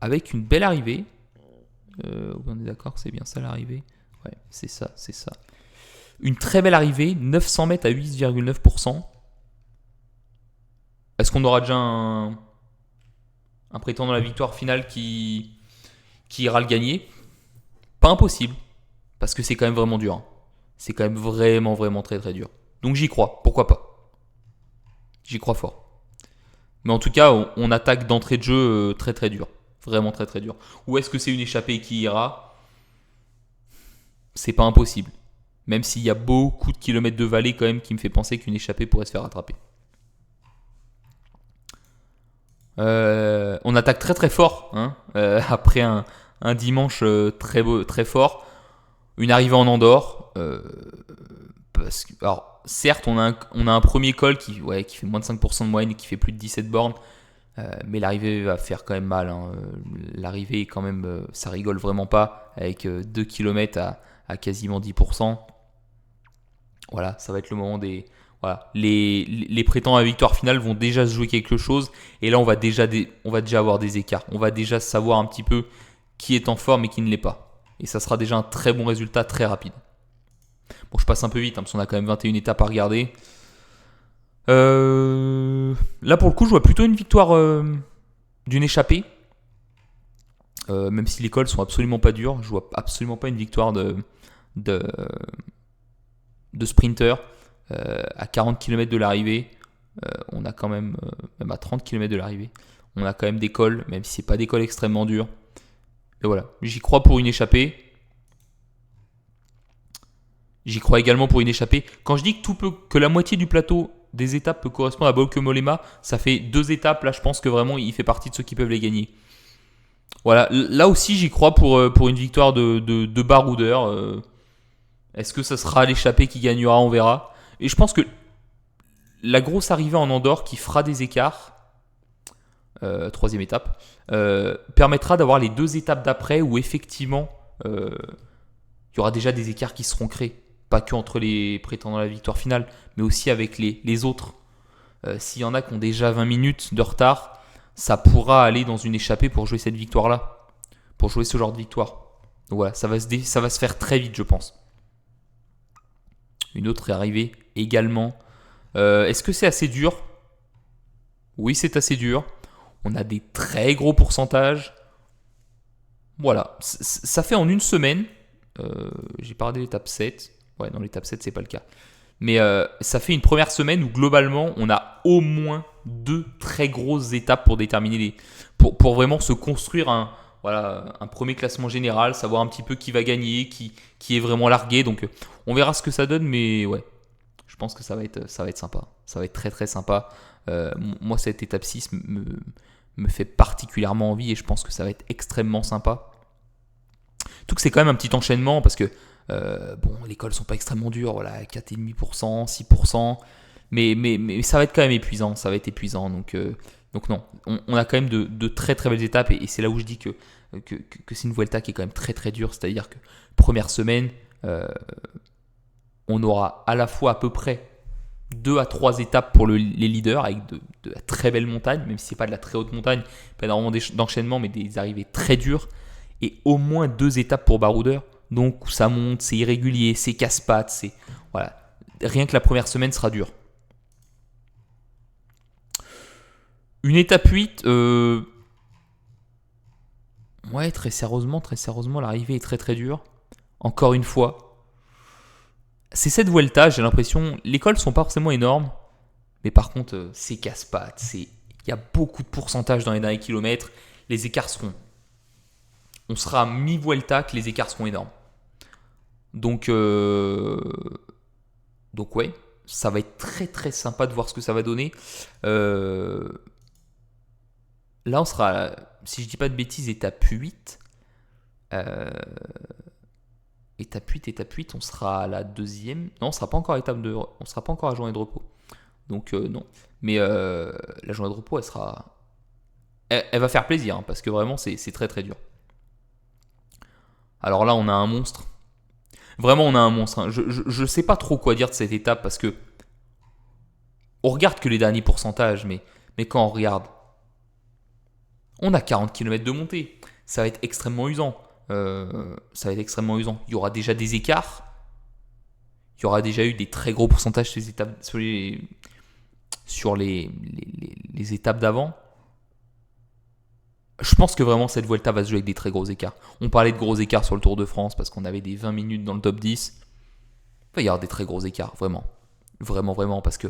avec une belle arrivée. On est d'accord que c'est bien ça l'arrivée? Ouais, c'est ça. Une très belle arrivée, 900 mètres à 8,9%. Est-ce qu'on aura déjà un prétendant à la victoire finale qui ira le gagner? Pas impossible, parce que c'est quand même vraiment dur. C'est quand même vraiment très très dur. Donc j'y crois, pourquoi pas? J'y crois fort. Mais en tout cas, on attaque d'entrée de jeu très très dur. Vraiment très très dur. Ou est-ce que c'est une échappée qui ira? C'est pas impossible. Même s'il y a beaucoup de kilomètres de vallée quand même qui me fait penser qu'une échappée pourrait se faire rattraper. On attaque très très fort après un dimanche très fort. Une arrivée en Andorre. Alors certes, on a un premier col qui fait moins de 5% de moyenne et qui fait plus de 17 bornes. Mais l'arrivée va faire quand même mal. L'arrivée est quand même, ça rigole vraiment pas, avec 2 km à quasiment 10%. Voilà, ça va être le moment des... Voilà, les prétendants à la victoire finale vont déjà se jouer quelque chose. Et là, on va déjà avoir des écarts. On va déjà savoir un petit peu qui est en forme et qui ne l'est pas. Et ça sera déjà un très bon résultat, très rapide. Bon, je passe un peu vite, parce qu'on a quand même 21 étapes à regarder. Là, pour le coup, je vois plutôt une victoire d'une échappée. Même si les cols sont absolument pas durs, je vois absolument pas une victoire de sprinter. À 40 km de l'arrivée, on a quand même à 30 km de l'arrivée, on a quand même des cols, même si c'est pas des cols extrêmement durs. Et voilà, j'y crois pour une échappée. J'y crois également pour une échappée. Quand je dis que la moitié du plateau des étapes peut correspondre à Bauke Mollema, ça fait 2 étapes. Là, je pense que vraiment, il fait partie de ceux qui peuvent les gagner. Voilà, là aussi, j'y crois pour une victoire de baroudeur. Est-ce que ça sera l'échappée qui gagnera? On verra. Et je pense que la grosse arrivée en Andorre qui fera des écarts, 3e étape, permettra d'avoir les 2 étapes d'après où effectivement il y aura déjà des écarts qui seront créés. Pas que entre les prétendants à la victoire finale, mais aussi avec les autres. S'il y en a qui ont déjà 20 minutes de retard, ça pourra aller dans une échappée pour jouer cette victoire-là, pour jouer ce genre de victoire. Donc voilà, ça va se faire très vite, je pense. Une autre est arrivée également. Est-ce que c'est assez dur? Oui, c'est assez dur. On a des très gros pourcentages. Voilà, ça fait en une semaine. J'ai pas regardé l'étape 7. Ouais, dans l'étape 7, c'est pas le cas. Mais ça fait une première semaine où globalement, on a au moins 2 très grosses étapes pour déterminer pour vraiment se construire un premier classement général, savoir un petit peu qui va gagner, qui est vraiment largué. Donc on verra ce que ça donne, mais ouais, je pense que ça va être sympa. Ça va être très très sympa. Moi, cette étape 6 me fait particulièrement envie et je pense que ça va être extrêmement sympa. Tout que c'est quand même un petit enchaînement parce que les cols sont pas extrêmement durs, voilà, 4,5%, 6%. Mais ça va être quand même épuisant. Ça va être épuisant. Donc non, on a quand même de très très belles étapes. Et c'est là où je dis que c'est une Vuelta qui est quand même très très dure. C'est-à-dire que première semaine, on aura à la fois à peu près 2 à 3 étapes pour les leaders avec de la très belle montagne, même si c'est pas de la très haute montagne, pas énormément d'enchaînement, mais des arrivées très dures. Et au moins 2 étapes pour baroudeur. Donc ça monte, c'est irrégulier, c'est casse-pattes, c'est voilà. Rien que la première semaine sera dure. Une étape 8, ouais, très sérieusement, l'arrivée est très très dure. Encore une fois, c'est cette Vuelta, j'ai l'impression, les cols sont pas forcément énormes, mais par contre, c'est casse-pattes, il y a beaucoup de pourcentage dans les derniers kilomètres, les écarts seront, on sera à mi-Vuelta que les écarts seront énormes. Donc ouais, ça va être très très sympa de voir ce que ça va donner. Là, on sera, si je dis pas de bêtises, étape 8. Étape 8, on sera à la deuxième. Non, on sera pas encore on sera pas encore à journée de repos. Donc non. Mais la journée de repos, elle sera, elle va faire plaisir hein, parce que vraiment c'est très très dur. Alors là, on a un monstre. Vraiment, on a un monstre. Hein. Je sais pas trop quoi dire de cette étape parce que on regarde que les derniers pourcentages, mais quand on regarde, on a 40 km de montée. Ça va être extrêmement usant. Il y aura déjà des écarts. Il y aura déjà eu des très gros pourcentages sur les étapes d'avant. Je pense que vraiment cette Vuelta va se jouer avec des très gros écarts. On parlait de gros écarts sur le Tour de France parce qu'on avait des 20 minutes dans le top 10. Il va y avoir des très gros écarts, vraiment. Vraiment, vraiment, parce que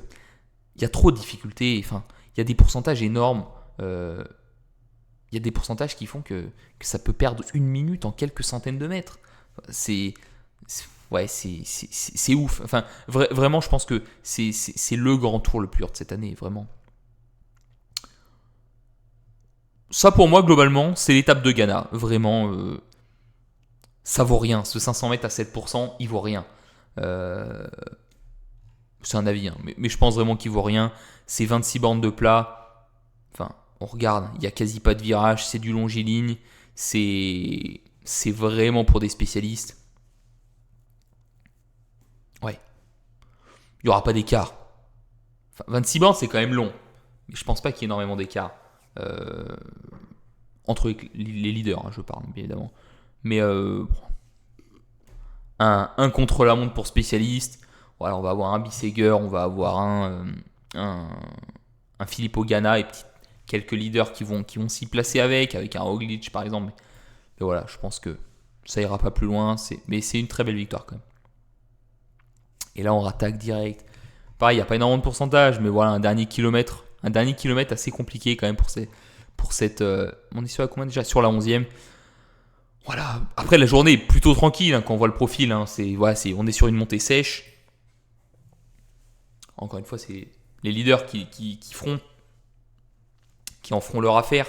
il y a trop de difficultés. Enfin, il y a des pourcentages énormes. Il y a des pourcentages qui font que ça peut perdre 1 minute en quelques centaines de mètres. C'est ouf. Enfin, vraiment, je pense que c'est le grand tour le plus dur de cette année, vraiment. Ça, pour moi, globalement, c'est l'étape de Ghana. Vraiment, ça vaut rien. Ce 500 mètres à 7%, il vaut rien. C'est un avis, hein, mais je pense vraiment qu'il vaut rien. C'est 26 bornes de plat. Enfin, on regarde, il n'y a quasi pas de virage, c'est du longiligne. C'est vraiment pour des spécialistes. Ouais. Il n'y aura pas d'écart. Enfin, 26 bornes, c'est quand même long. Mais je pense pas qu'il y ait énormément d'écart. Entre les leaders, hein, je parle, bien évidemment. Mais un contre-la-montre pour spécialistes. Voilà, on va avoir un Bissegger, on va avoir un Filippo Ganna et quelques leaders qui vont s'y placer avec un Roglic par exemple. Et voilà, je pense que ça ira pas plus loin, mais c'est une très belle victoire quand même. Et là, on rattaque direct. Pareil, il n'y a pas énormément de pourcentage, mais voilà, un dernier kilomètre assez compliqué quand même pour cette. On est sur la combien déjà? Sur la 11e. Voilà. Après, la journée est plutôt tranquille hein, quand on voit le profil. Hein. On est sur une montée sèche. Encore une fois, c'est les leaders qui en feront leur affaire.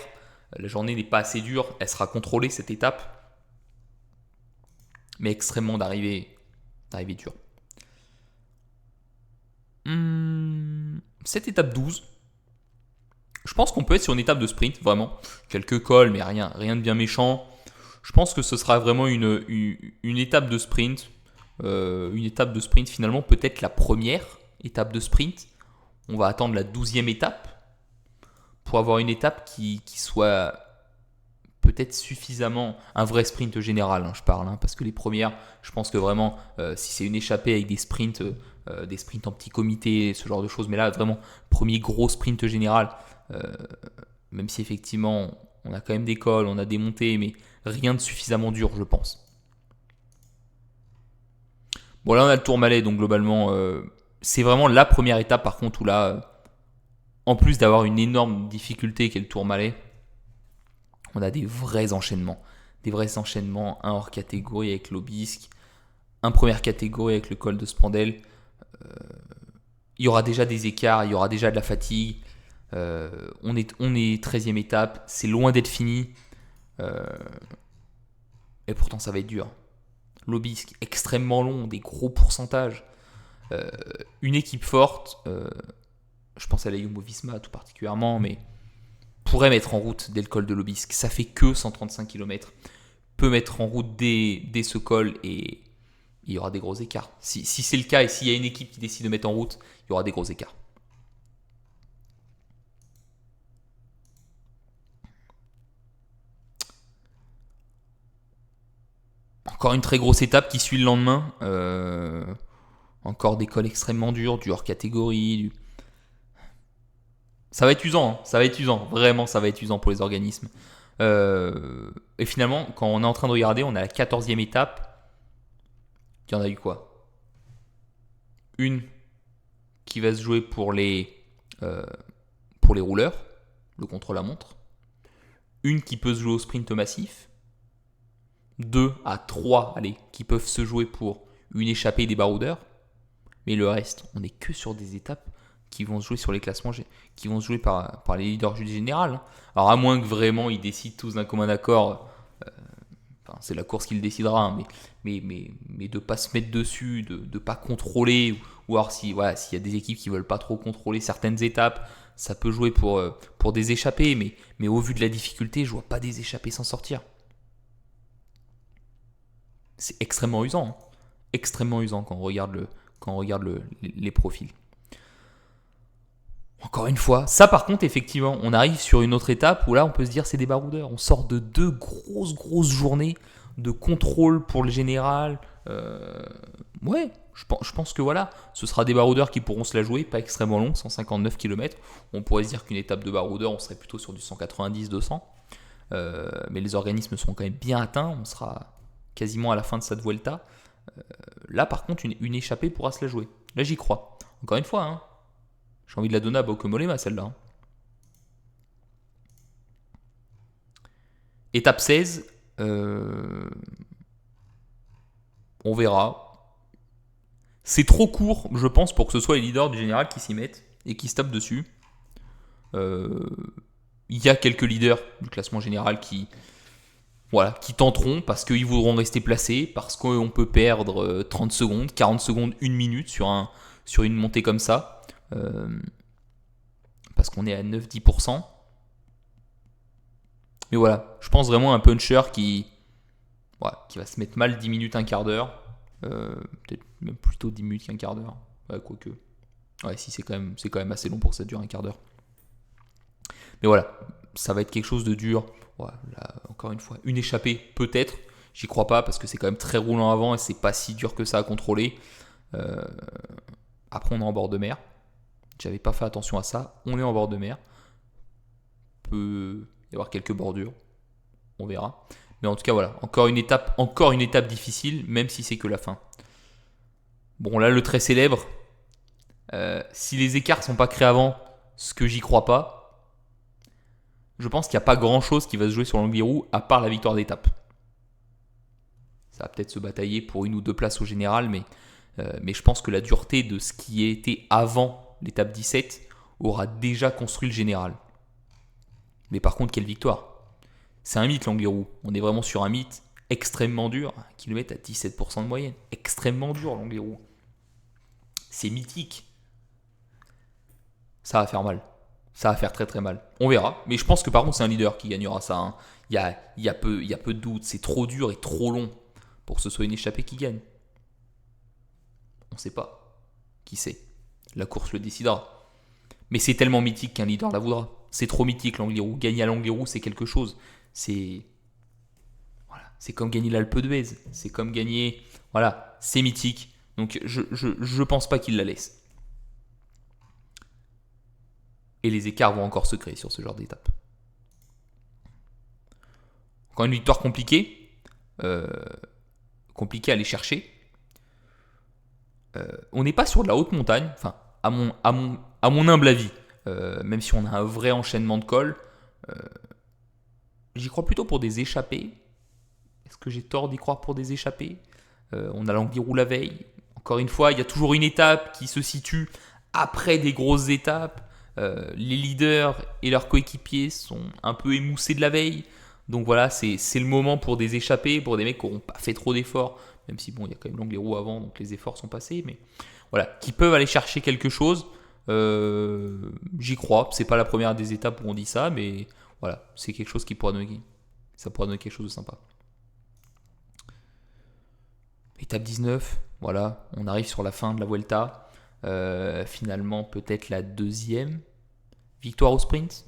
La journée n'est pas assez dure. Elle sera contrôlée, cette étape. Mais extrêmement d'arrivée dure. Cette étape 12, je pense qu'on peut être sur une étape de sprint, vraiment. Quelques cols, mais rien de bien méchant. Je pense que ce sera vraiment une étape de sprint. Une étape de sprint, finalement, peut-être la première étape de sprint. On va attendre la 12e étape pour avoir une étape qui soit peut-être suffisamment un vrai sprint général, hein, je parle, hein, parce que les premières, je pense que vraiment, si c'est une échappée avec des sprints en petit comité, ce genre de choses, mais là, vraiment, premier gros sprint général, même si effectivement, on a quand même des cols, on a des montées, mais rien de suffisamment dur, je pense. Bon, là, on a le Tourmalet, donc globalement, c'est vraiment la première étape, par contre, où là, en plus d'avoir une énorme difficulté qu'est le Tourmalet, on a des vrais enchaînements. Un hors catégorie avec l'Obisque, un première catégorie avec le col de Spandel. Il y aura déjà des écarts, il y aura déjà de la fatigue. On est 13e étape, c'est loin d'être fini. Et pourtant, ça va être dur. L'Obisque, extrêmement long, des gros pourcentages. Une équipe forte, je pense à la Jumbo-Visma tout particulièrement, mais pourrait mettre en route dès le col de l'Aubisque. Ça fait que 135 km. Peut mettre en route dès ce col et il y aura des gros écarts. Si c'est le cas et s'il y a une équipe qui décide de mettre en route, il y aura des gros écarts. Encore une très grosse étape qui suit le lendemain. Encore des cols extrêmement durs, du hors catégorie. Ça va être usant, hein. Ça va être usant. Vraiment, ça va être usant pour les organismes. Et finalement, quand on est en train de regarder, on a la 14e étape. Il y en a eu quoi? Une qui va se jouer pour les rouleurs, le contre-la-montre. Une qui peut se jouer au sprint massif. 2 à 3 qui peuvent se jouer pour une échappée des baroudeurs. Mais le reste, on n'est que sur des étapes qui vont se jouer sur les classements, qui vont se jouer par les leaders du général. Alors à moins que vraiment ils décident tous d'un commun accord, c'est la course qui le décidera, hein, mais de ne pas se mettre dessus, de ne pas contrôler, ou alors s'il y a des équipes qui ne veulent pas trop contrôler certaines étapes, ça peut jouer pour des échappées, mais au vu de la difficulté, je ne vois pas des échappées s'en sortir. C'est extrêmement usant, hein. Extrêmement usant quand on regarde les profils. Encore une fois, ça par contre, effectivement, on arrive sur une autre étape où là, on peut se dire c'est des baroudeurs. On sort de 2 grosses journées de contrôle pour le général. Ouais, je pense que voilà, ce sera des baroudeurs qui pourront se la jouer, pas extrêmement long, 159 km. On pourrait se dire qu'une étape de baroudeur, on serait plutôt sur du 190-200. Mais les organismes seront quand même bien atteints. On sera quasiment à la fin de cette Vuelta. Là, par contre, une échappée pourra se la jouer. Là, j'y crois. Encore une fois, hein, j'ai envie de la donner à Bauke Mollema, celle-là. Hein. Étape 16. On verra. C'est trop court, je pense, pour que ce soit les leaders du général qui s'y mettent et qui se tapent dessus. Il y a quelques leaders du classement général qui tenteront parce qu'ils voudront rester placés, parce qu'on peut perdre 30 secondes, 40 secondes, 1 minute sur une montée comme ça. Parce qu'on est à 9-10%. Mais voilà, je pense vraiment à un puncher qui va se mettre mal 10 minutes, un quart d'heure. Peut-être même plutôt 10 minutes qu'un quart d'heure. Ouais, quoique. Ouais, si c'est quand même assez long pour que ça dure un quart d'heure. Mais voilà, ça va être quelque chose de dur. Ouais, là, encore une fois, une échappée peut-être. J'y crois pas parce que c'est quand même très roulant avant et c'est pas si dur que ça à contrôler. Après, on est en bord de mer. J'avais pas fait attention à ça. On est en bord de mer. Peut y avoir quelques bordures. On verra. Mais en tout cas, voilà. Encore une étape difficile, même si c'est que la fin. Bon, là, le très célèbre. Si les écarts sont pas créés avant, ce que j'y crois pas, je pense qu'il n'y a pas grand-chose qui va se jouer sur l'Angliru à part la victoire d'étape. Ça va peut-être se batailler pour 1 ou 2 places au général, mais je pense que la dureté de ce qui a été avant l'étape 17 aura déjà construit le général. Mais par contre, quelle victoire! C'est un mythe l'Angliru. On est vraiment sur un mythe extrêmement dur. 1 km à 17% de moyenne. Extrêmement dur l'Angliru. C'est mythique. Ça va faire mal. Ça va faire très très mal. On verra. Mais je pense que par contre, c'est un leader qui gagnera ça. Hein. Il y a peu de doute. C'est trop dur et trop long pour que ce soit une échappée qui gagne. On ne sait pas. Qui sait? La course le décidera. Mais c'est tellement mythique qu'un leader la voudra. C'est trop mythique l'Angliru. Gagner à l'Angliru, c'est quelque chose. C'est comme gagner l'Alpe d'Huez. C'est comme gagner... Voilà, c'est mythique. Donc je pense pas qu'il la laisse. Et les écarts vont encore se créer sur ce genre d'étape. Encore une victoire compliquée. Compliquée à aller chercher. On n'est pas sur de la haute montagne. Enfin, à mon humble avis. Même si on a un vrai enchaînement de cols. J'y crois plutôt pour des échappées. Est-ce que j'ai tort d'y croire pour des échappées? On a l'Angliru la veille. Encore une fois, il y a toujours une étape qui se situe après des grosses étapes. Les leaders et leurs coéquipiers sont un peu émoussés de la veille. Donc voilà, c'est le moment pour des échappées, pour des mecs qui n'auront pas fait trop d'efforts. Même si bon, il y a quand même l'Angliru avant, donc les efforts sont passés. Mais voilà, qui peuvent aller chercher quelque chose. J'y crois. C'est pas la première des étapes où on dit ça, mais voilà, c'est quelque chose qui pourra donner, ça pourra donner quelque chose de sympa. Étape 19, voilà, on arrive sur la fin de la Vuelta. Finalement, peut-être la deuxième victoire au sprint.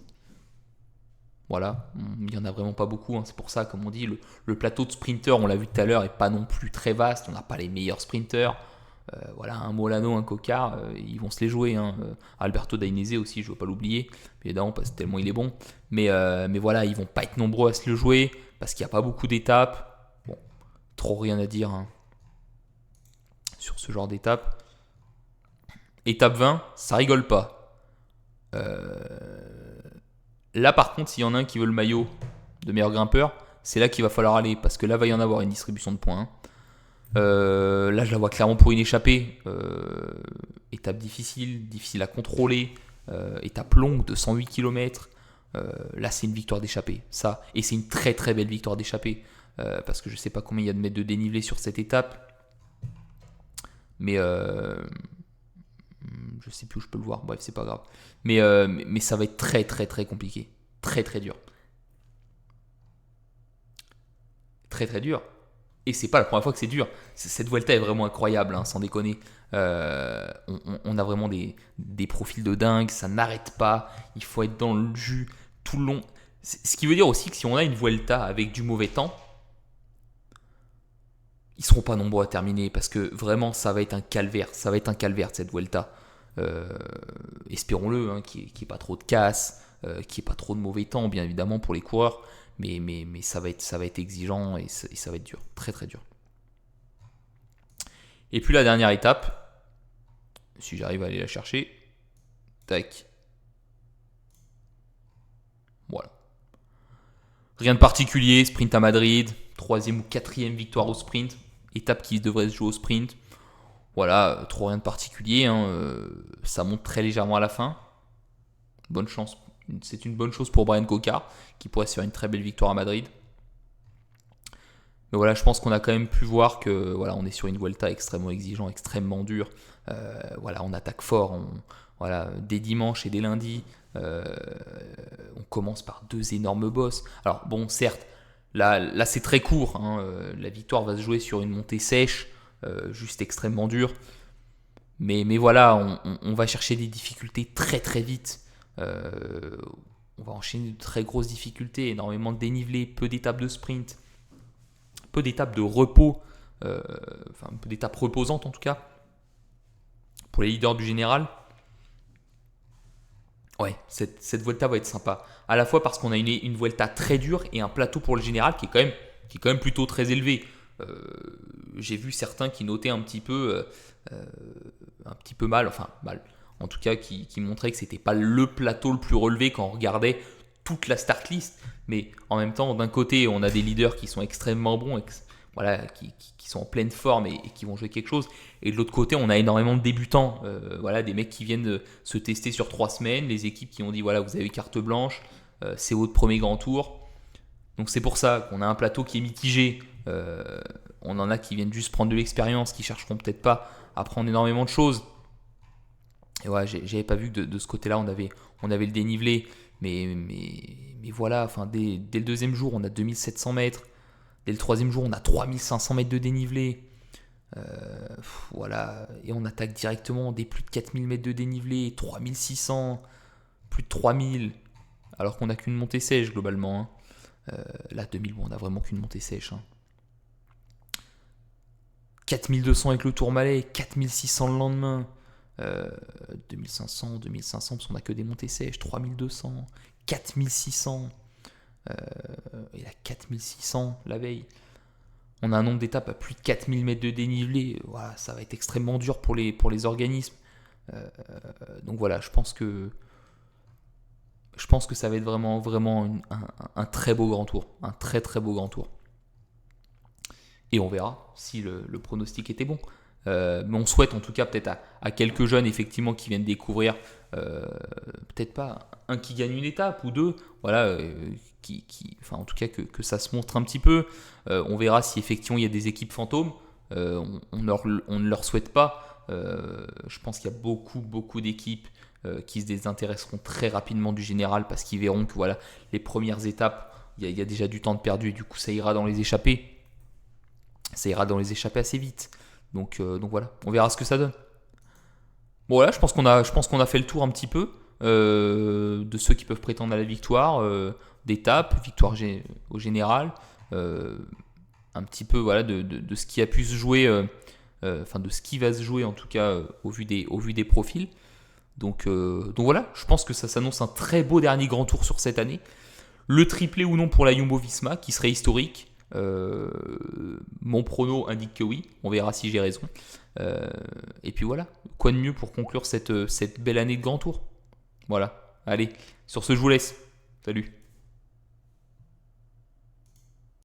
Voilà, il n'y en a vraiment pas beaucoup. C'est pour ça, comme on dit, le plateau de sprinters, on l'a vu tout à l'heure, n'est pas non plus très vaste. On n'a pas les meilleurs sprinters. Voilà, un Molano, un Cocard, ils vont se les jouer. Alberto Dainese aussi, je ne veux pas l'oublier, évidemment, parce que tellement il est bon. Mais voilà, ils vont pas être nombreux à se le jouer parce qu'il n'y a pas beaucoup d'étapes. Bon, trop rien à dire sur ce genre d'étape. Étape 20, ça rigole pas. Là, par contre, s'il y en a un qui veut le maillot de meilleur grimpeur, c'est là qu'il va falloir aller parce que là, va y en avoir une distribution de points. Là, je la vois clairement pour une échappée. Étape difficile à contrôler. Étape longue de 108 km. Là, c'est une victoire d'échappée. Ça, et c'est une très très belle victoire d'échappée. Parce que je ne sais pas combien il y a de mètres de dénivelé sur cette étape. Mais je sais plus où je peux le voir. Bref, c'est pas grave. Mais ça va être très très très compliqué. Très très dur. Très très dur. Et c'est pas la première fois que c'est dur. Cette Vuelta est vraiment incroyable, sans déconner. On a vraiment des profils de dingue, ça n'arrête pas. Il faut être dans le jus tout le long. Ce qui veut dire aussi que si on a une Vuelta avec du mauvais temps, ils seront pas nombreux à terminer parce que vraiment ça va être un calvaire. Ça va être un calvaire cette Vuelta. Espérons-le, qu'il n'y ait pas trop de casse, qu'il n'y ait pas trop de mauvais temps, bien évidemment, pour les coureurs. Mais ça va être exigeant et ça va être dur, très très dur. Et puis la dernière étape, si j'arrive à aller la chercher, tac. Voilà. Rien de particulier, sprint à Madrid, 3e ou 4e victoire au sprint, étape qui devrait se jouer au sprint. Voilà, trop rien de particulier, ça monte très légèrement à la fin. Bonne chance. C'est une bonne chose pour Brian Cocard, qui pourrait se faire une très belle victoire à Madrid. Mais voilà, je pense qu'on a quand même pu voir que voilà, on est sur une Vuelta extrêmement exigeante, extrêmement dure. Voilà, on attaque fort. Voilà, dès dimanche et dès lundi, on commence par 2 énormes bosses. Alors bon, certes, là c'est très court. La victoire va se jouer sur une montée sèche, juste extrêmement dure. Mais voilà, on va chercher des difficultés très très vite. On va enchaîner de très grosses difficultés, énormément de dénivelé, peu d'étapes de sprint, peu d'étapes de repos, peu d'étapes reposantes en tout cas, pour les leaders du général. Ouais, cette Vuelta va être sympa. À la fois parce qu'on a une Vuelta très dure et un plateau pour le général qui est quand même plutôt très élevé. J'ai vu certains qui notaient un petit peu mal, en tout cas qui montraient que c'était pas le plateau le plus relevé quand on regardait toute la start list. Mais en même temps, d'un côté, on a des leaders qui sont extrêmement bons, qui sont en pleine forme et qui vont jouer quelque chose. Et de l'autre côté, on a énormément de débutants, des mecs qui viennent se tester sur 3 semaines, les équipes qui ont dit voilà, vous avez carte blanche, c'est votre premier grand tour. Donc c'est pour ça qu'on a un plateau qui est mitigé. On en a qui viennent juste prendre de l'expérience, qui chercheront peut-être pas à apprendre énormément de choses. Et ouais, j'avais pas vu que de ce côté-là, on avait le dénivelé. Mais voilà, dès le 2e jour, on a 2700 mètres. Dès le 3e jour, on a 3500 mètres de dénivelé. Voilà, et on attaque directement des plus de 4000 mètres de dénivelé, 3600, plus de 3000, alors qu'on n'a qu'une montée sèche globalement. Là, 2000, bon, on n'a vraiment qu'une montée sèche. 4200 avec le Tourmalet, 4600 le lendemain. 2500 parce qu'on n'a que des montées sèches, 3200, 4600 et là 4600 la veille. On a un nombre d'étapes à plus de 4000 mètres de dénivelé. Voilà, ça va être extrêmement dur pour les organismes. Donc voilà, je pense que ça va être vraiment, vraiment un très beau grand tour. Un très très beau grand tour. Et on verra si le pronostic était bon. Mais on souhaite en tout cas peut-être à quelques jeunes effectivement qui viennent découvrir, peut-être pas un qui gagne une étape ou deux, voilà, en tout cas que ça se montre un petit peu. On verra si effectivement il y a des équipes fantômes. On ne leur souhaite pas, Je pense qu'il y a beaucoup d'équipes qui se désintéresseront très rapidement du général parce qu'ils verront que voilà, les premières étapes, il y a déjà du temps de perdu et du coup ça ira dans les échappées. Ça ira dans les échappées assez vite. Donc voilà, on verra ce que ça donne. Bon voilà, je pense qu'on a fait le tour un petit peu de ceux qui peuvent prétendre à la victoire, d'étape, victoire au général, un petit peu voilà de ce qui a pu se jouer, enfin de ce qui va se jouer en tout cas au vu des profils. Donc voilà, je pense que ça s'annonce un très beau dernier grand tour sur cette année. Le triplé ou non pour la Jumbo-Visma qui serait historique. Mon prono indique que oui, on verra si j'ai raison. Et puis voilà, quoi de mieux pour conclure cette belle année de grand tour. Voilà, allez, sur ce je vous laisse. Salut.